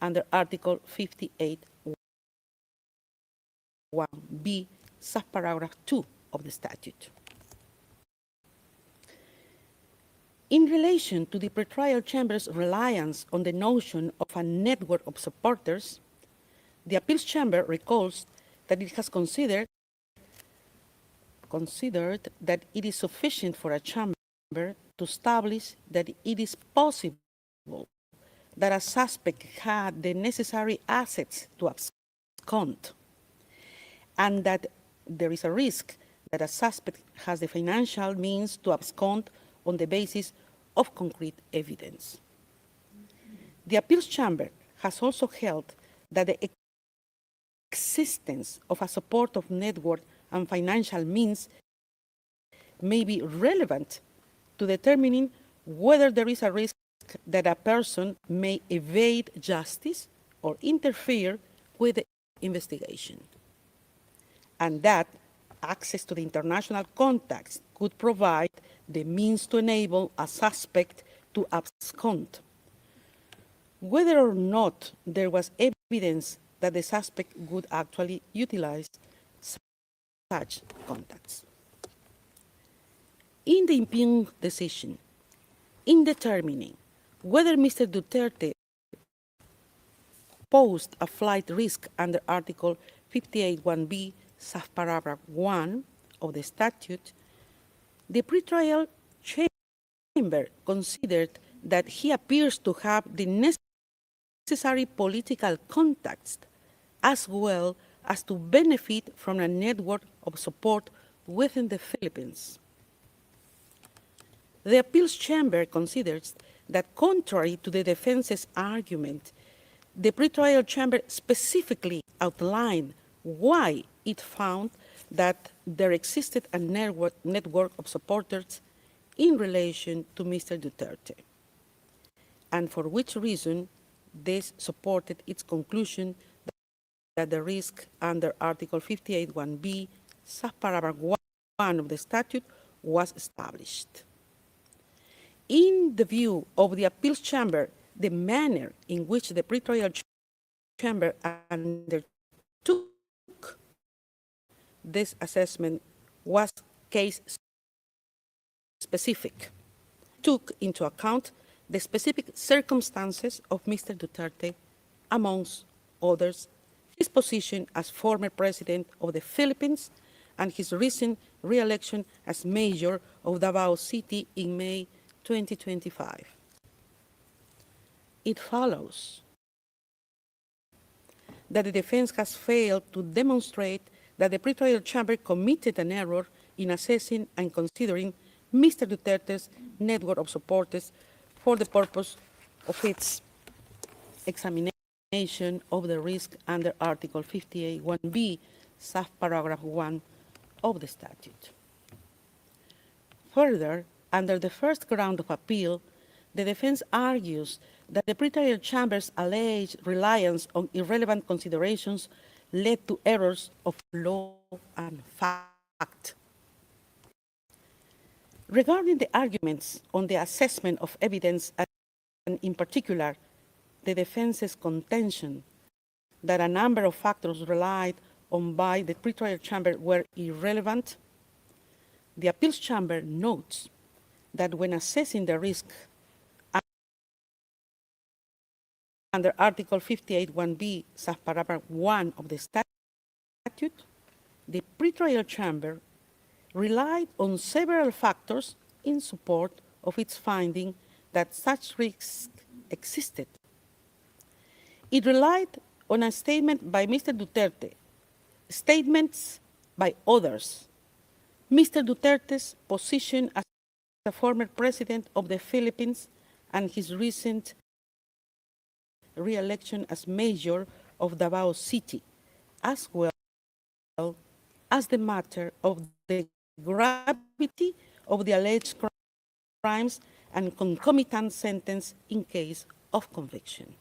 Speaker 18: under Article 58(1)b, subparagraph 2 of the statute. In relation to the pretrial chamber's reliance on the notion of a network of supporters, the appeals chamber recalls that it has considered that it is sufficient for a chamber to establish that it is possible that a suspect had the necessary assets to abscond, and that there is a risk that a suspect has the financial means to abscond on the basis of concrete evidence. The appeals chamber has also held that the existence of a supportive network and financial means may be relevant to determining whether there is a risk that a person may evade justice or interfere with the investigation, and that access to the international contacts could provide the means to enable a suspect to abscond, whether or not there was evidence that the suspect would actually utilize such contacts. In the impugned decision, in determining whether Mr. Duterte posed a flight risk under Article 58(1)b, subparagraph 1 of the statute, the pretrial chamber considered that he appears to have the necessary political contacts as well as to benefit from a network of support within the Philippines. The appeals chamber considers that contrary to the defense's argument, the pretrial chamber specifically outlined why it found that there existed a network of supporters in relation to Mr. Duterte, and for which reason this supported its conclusion that the risk under Article 58(1)b, subparagraph 1 of the statute was established. In the view of the appeals chamber, the manner in which the pretrial chamber undertook this assessment was case specific, took into account the specific circumstances of Mr. Duterte, amongst others, his position as former president of the Philippines and his recent re-election as mayor of Davao City in May 2025. It follows that the defense has failed to demonstrate that the pretrial chamber committed an error in assessing and considering Mr. Duterte's network of supporters for the purpose of its examination of the risk under Article 58(1)b, subparagraph 1 of the statute. Further, under the first ground of appeal, the defense argues that the pretrial chamber's alleged reliance on irrelevant considerations led to errors of law and fact. Regarding the arguments on the assessment of evidence, and in particular, the defense's contention that a number of factors relied on by the pretrial chamber were irrelevant, the appeals chamber notes that when assessing the risk under Article 58(1)b, subparagraph 1 of the statute, the pretrial chamber relied on several factors in support of its finding that such risk existed. It relied on a statement by Mr. Duterte, statements by others, Mr. Duterte's position as the former president of the Philippines and his recent re-election as mayor of Davao City, as well as the matter of the gravity of the alleged crimes and concomitant sentence in case of conviction.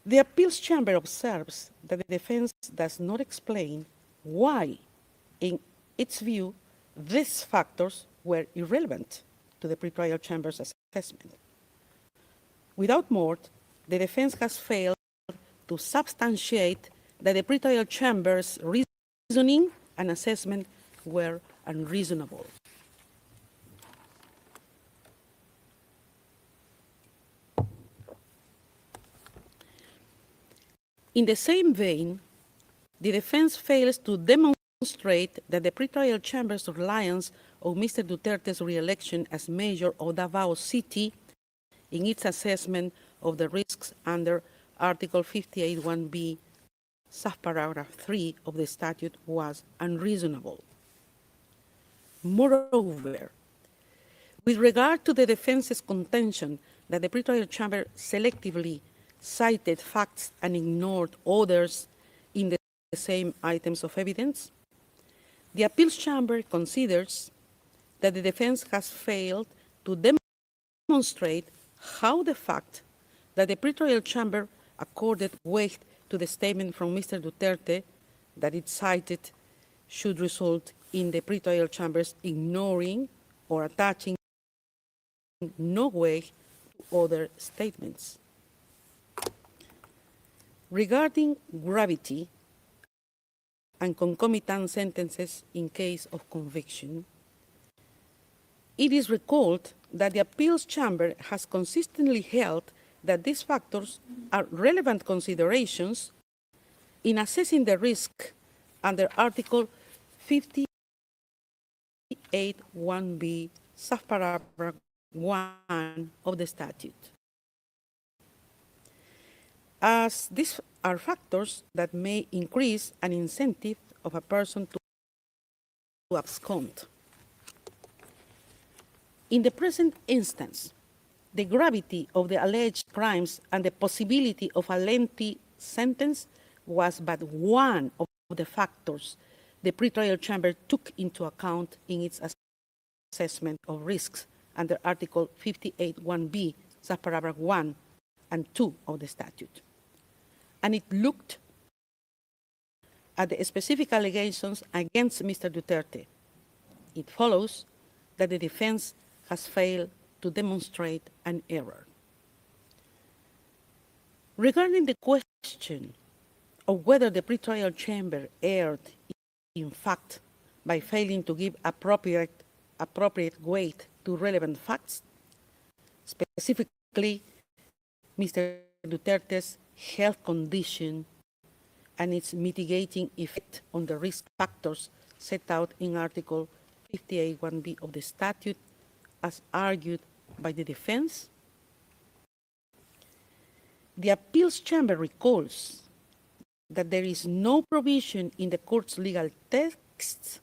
Speaker 18: The appeals chamber observes that the defense does not explain why, in its view, these factors were irrelevant to the pretrial chamber's assessment. Without more, the defense has failed to substantiate that the pretrial chamber's reasoning and assessment were unreasonable. In the same vein, the defense fails to demonstrate that the pretrial chamber's reliance on Mr. Duterte's re-election as mayor of Davao City in its assessment of the risks under Article 58(1)b, subparagraph 3 of the statute was unreasonable. Moreover, with regard to the defense's contention that the pretrial chamber selectively cited facts and ignored others in the same items of evidence, the appeals chamber considers that the defense has failed to demonstrate how the fact that the pretrial chamber accorded weight to the statement from Mr. Duterte that it cited should result in the pretrial chambers ignoring or attaching no weight to other statements. Regarding gravity and concomitant sentences in case of conviction, it is recalled that the appeals chamber has consistently held that these factors are relevant considerations in assessing the risk under Article 58(1)(b), subparagraph 1 of the statute, as these are factors that may increase an incentive of a person to abscond. In the present instance, the gravity of the alleged crimes and the possibility of a lengthy sentence was but one of the factors the pretrial chamber took into account in its assessment of risks under Article 58(1)(b), subparagraph 1 and 2 of the statute. And it looked at the specific allegations against Mr. Duterte. It follows that the defense has failed to demonstrate an error. Regarding the question of whether the pretrial chamber erred in fact by failing to give appropriate weight to relevant facts, specifically Mr. Duterte's health condition and its mitigating effect on the risk factors set out in Article 58(1)(b) of the statute, as argued by the defense, the appeals chamber recalls that there is no provision in the court's legal texts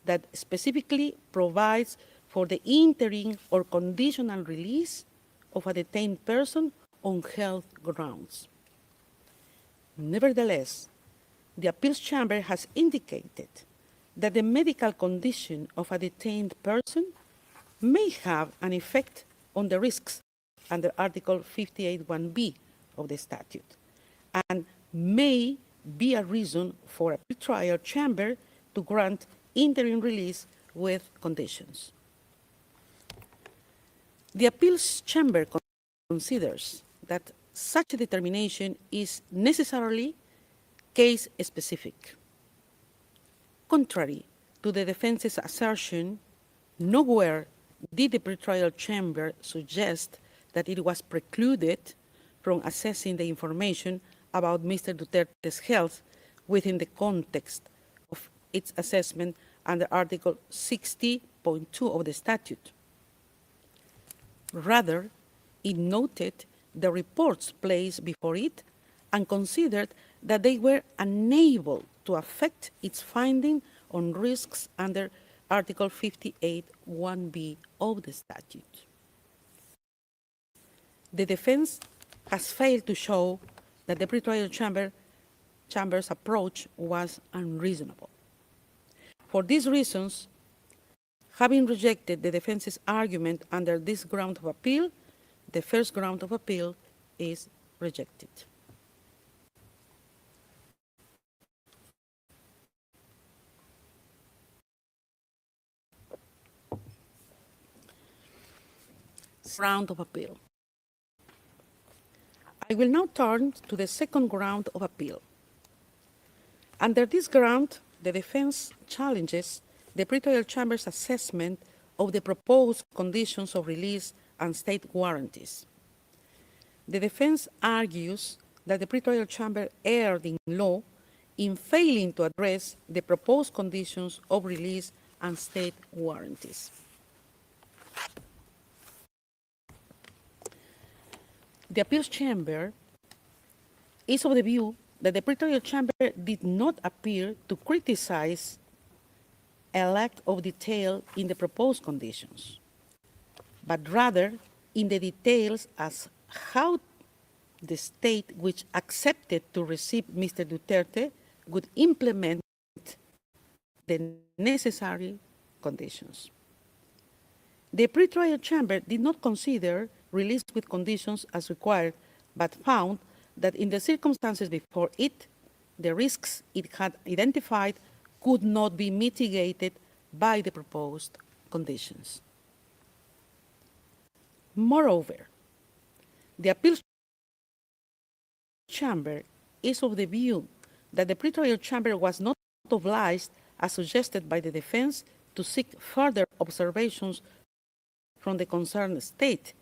Speaker 18: that specifically provides for the interim or conditional release of a detained person on health grounds. Nevertheless, the appeals chamber has indicated that the medical condition of a detained person may have an effect on the risks under Article 58(1)(b) of the statute, and may be a reason for a pretrial chamber to grant interim release with conditions. The appeals chamber considers that such a determination is necessarily case-specific. Contrary to the defense's assertion, nowhere did the pretrial chamber suggest that it was precluded from assessing the information about Mr. Duterte's health within the context of its assessment under Article 60.2 of the statute. Rather, it noted the reports placed before it and considered that they were unable to affect its finding on risks under Article 58(1)(b) of the statute. The defense has failed to show that the pretrial chamber's approach was unreasonable. For these reasons, having rejected the defense's argument under this ground of appeal, the first ground of appeal is rejected. Ground of appeal. I will now turn to the second ground of appeal. Under this ground, the defense challenges the pretrial chamber's assessment of the proposed conditions of release and state guarantees. The defense argues that the pretrial chamber erred in law in failing to address the proposed conditions of release and state guarantees. The appeals chamber is of the view that the pretrial chamber did not appear to criticize a lack of detail in the proposed conditions, but rather in the details as how the state which accepted to receive Mr. Duterte would implement the necessary conditions. The pretrial chamber did not consider release with conditions as required, but found that in the circumstances before it, the risks it had identified could not be mitigated by the proposed conditions. Moreover, the appeals chamber is of the view that the pretrial chamber was not obliged, as suggested by the defense, to seek further observations from the concerned state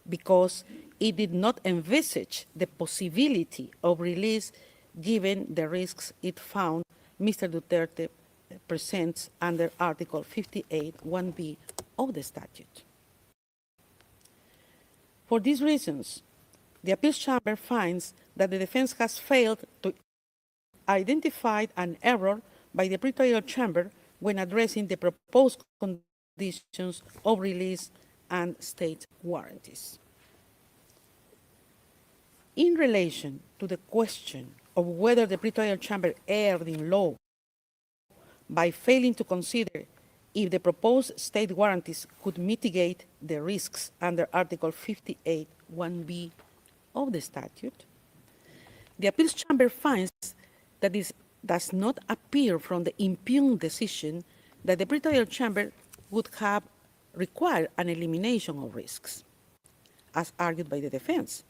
Speaker 18: because it did not envisage the possibility of release given the risks it found Mr. Duterte presents under Article 58(1)(b) of the statute. For these reasons, the appeals chamber finds that the defense has failed to identify an error by the pretrial chamber when addressing the proposed conditions of release and state warranties. In relation to the question of whether the pretrial chamber erred in law by failing to consider if the proposed state warranties could mitigate the risks under Article 58(1)(b) of the statute, the appeals chamber finds that this does not appear from the impugned decision that the pretrial chamber would have required an elimination of risks, as argued by the defense.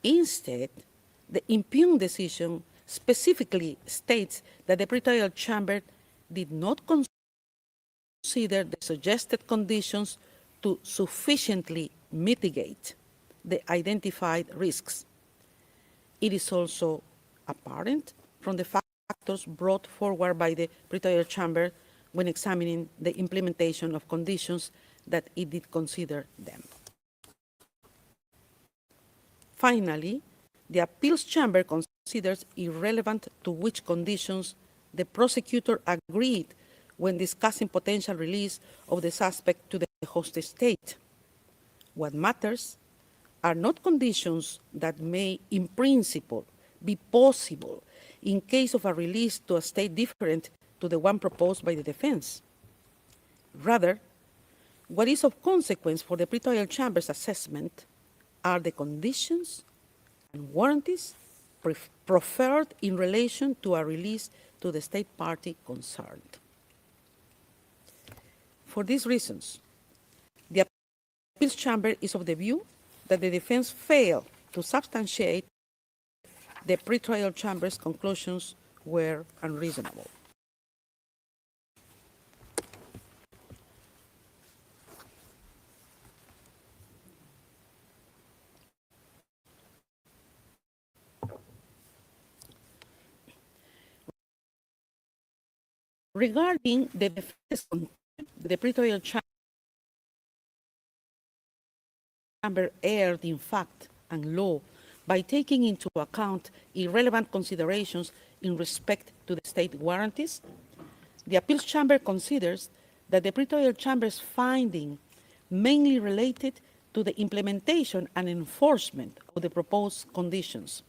Speaker 18: Instead, the impugned decision specifically states that the pretrial chamber did not consider the suggested conditions to sufficiently mitigate the identified risks. It is also apparent from the factors brought forward by the pretrial chamber when examining the implementation of conditions that it did consider them. Finally, the appeals chamber considers irrelevant to which conditions the prosecutor agreed when discussing potential release of the suspect to the host state. What matters are not conditions that may, in principle, be possible in case of a release to a state different to the one proposed by the defense. Rather, what is of consequence for the pretrial chamber's assessment are the conditions and warranties proffered in relation to a release to the state party concerned. For these reasons, the appeals chamber is of the view that the defense failed to substantiate the pretrial chamber's conclusions were unreasonable. Regarding the defense, the pretrial chamber erred in fact and law by taking into account irrelevant considerations in respect to the state warranties. The appeals chamber considers that the pretrial chamber's finding mainly related to the implementation and enforcement of the proposed conditions.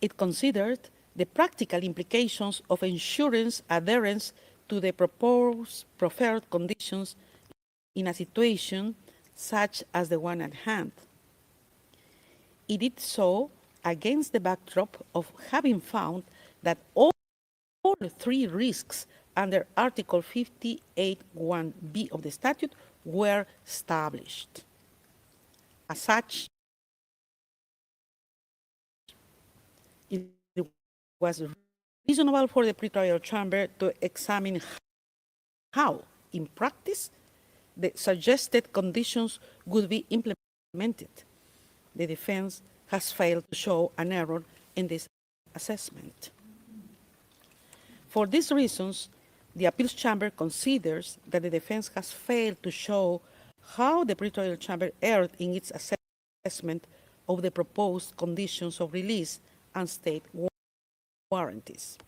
Speaker 18: It considered the practical implications of insurance adherence to the proposed proffered conditions in a situation such as the one at hand. It did so against the backdrop of having found that all three risks under Article 58(1)(b) of the statute were established. As such, it was reasonable for the pretrial chamber to examine how, in practice, the suggested conditions would be implemented. The defense has failed to show an error in this assessment. For these reasons, the appeals chamber considers that the defense has failed to show how the pretrial chamber erred in its assessment of the proposed conditions of release and state warranties.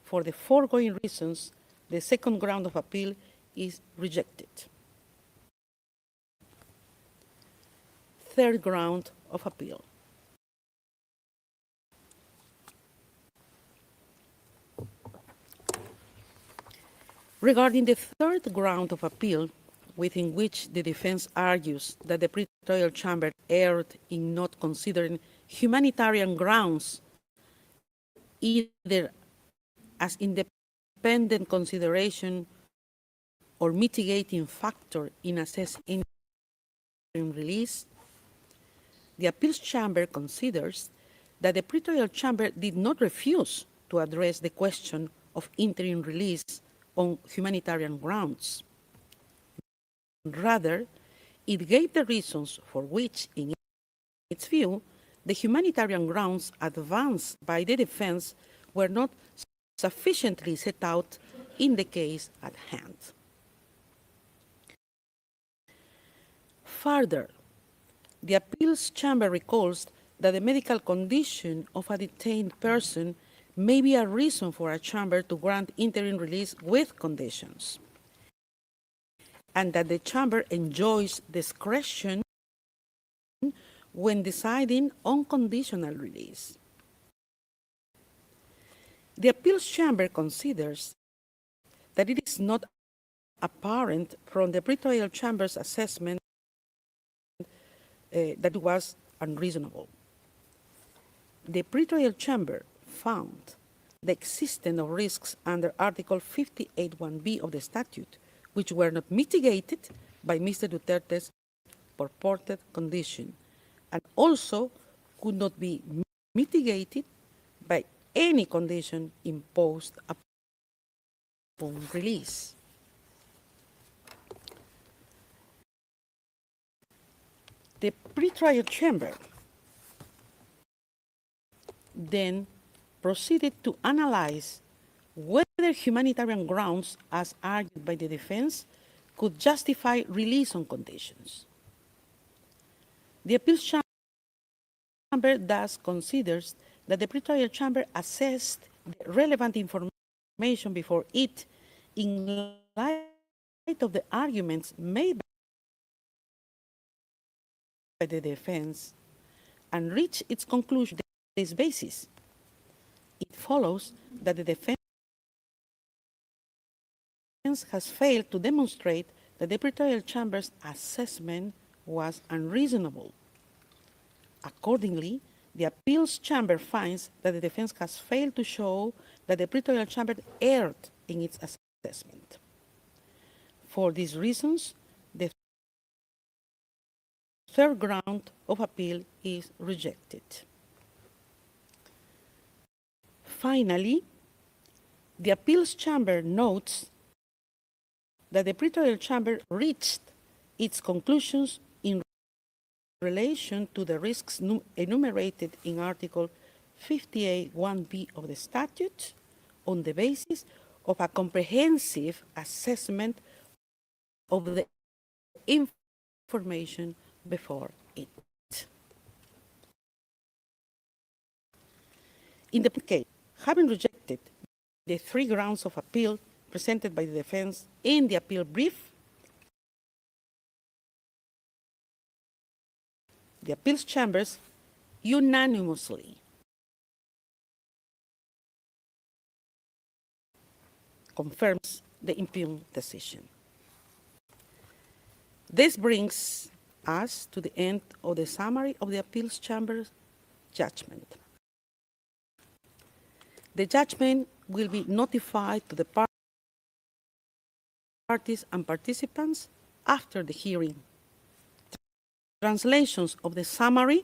Speaker 18: For the foregoing reasons, the second ground of appeal is rejected. Third ground of appeal. Regarding the third ground of appeal, within which the defense argues that the pretrial chamber erred in not considering humanitarian grounds either as independent consideration or mitigating factor in assessing interim release, the appeals chamber considers that the pretrial chamber did not refuse to address the question of interim release on humanitarian grounds. Rather, it gave the reasons for which, in its view, the humanitarian grounds advanced by the defense were not sufficiently set out in the case at hand. Further, the appeals chamber recalls that the medical condition of a detained person may be a reason for a chamber to grant interim release with conditions, and that the chamber enjoys discretion when deciding on conditional release. The appeals chamber considers that it is not apparent from the pretrial chamber's assessment that it was unreasonable. The pretrial chamber found the existence of risks under Article 58(1)(b) of the statute, which were not mitigated by Mr. Duterte's purported condition, and also could not be mitigated by any condition imposed upon release. The pretrial chamber then proceeded to analyze whether humanitarian grounds, as argued by the defense, could justify release on conditions. The appeals chamber thus considers that the pretrial chamber assessed the relevant information before it in light of the arguments made by the defense and reached its conclusion on this basis. It follows that the defense has failed to demonstrate that the pretrial chamber's assessment was unreasonable. Accordingly, the appeals chamber finds that the defense has failed to show that the pretrial chamber erred in its assessment. For these reasons, the third ground of appeal is rejected. Finally, the appeals chamber notes that the pretrial chamber reached its conclusions in relation to the risks enumerated in Article 58(1)(b) of the statute on the basis of a comprehensive assessment of the information before it. In the case, having rejected the three grounds of appeal presented by the defense in the appeal brief, the appeals chambers unanimously confirms the impugned decision. This brings us to the end of the summary of the appeals chamber's judgment. The judgment will be notified to the parties and participants after the hearing. Translations of the summary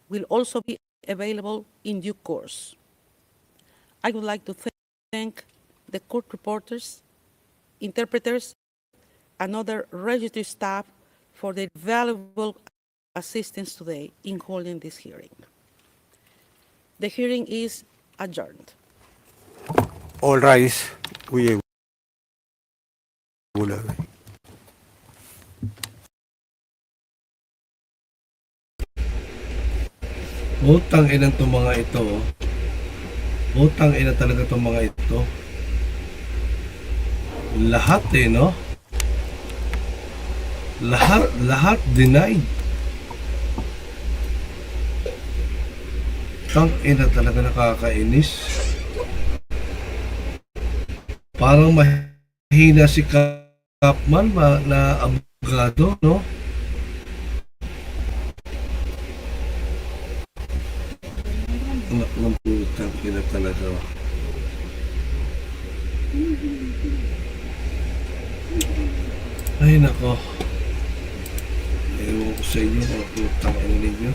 Speaker 18: will also be available in due course. I would like to thank the court reporters, interpreters, and other registry staff for their valuable assistance today in holding this hearing. The hearing is adjourned.
Speaker 20: All rise. We will.
Speaker 21: Utang ina itong mga ito. Utang ina talaga itong mga ito. Lahat no? Lahat denied. Utang ina talaga nakakainis. Parang mahina si Kapman na abogado, no? Anak ng putang ina talaga. Ay, nako. Ewan ko sa inyo, mga putang ina ninyo.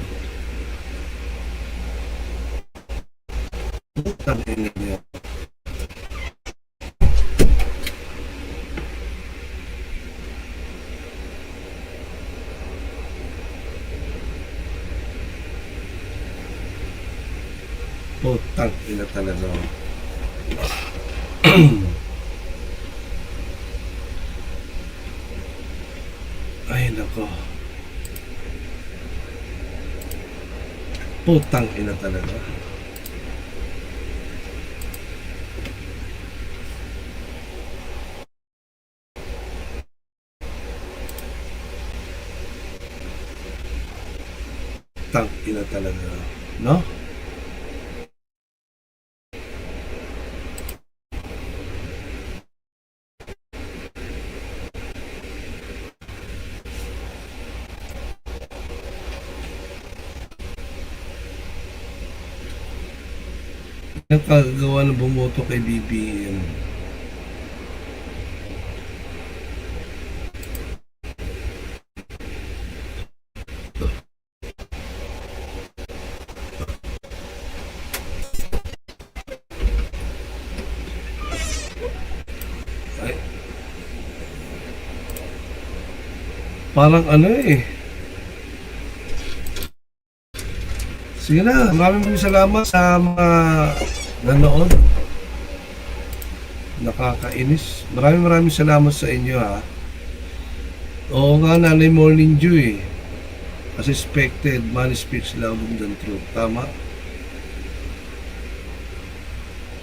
Speaker 21: Putang ina ninyo. Putang ina talaga. Ay, nako. Putang ina talaga. Putang ina talaga. No? Nakagawa ng bumoto kay BBM. Ay. Parang ano eh. Sige na, maraming salamat sa mga nanood. Nakakainis. Maraming salamat sa inyo ha. Oo nga, Nanay Morning Dew eh. As expected, money speaks louder than truth. Tama.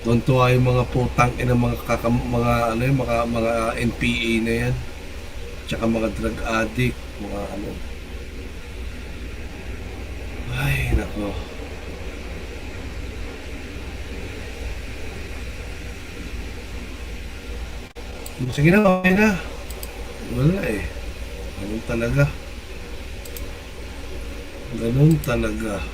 Speaker 21: Tuntua yung mga putang ina mga NPA na yan. Tsaka mga drug addict, mga ano. Ay, nako. Sige na, okay na. Wala eh. Ganun talaga.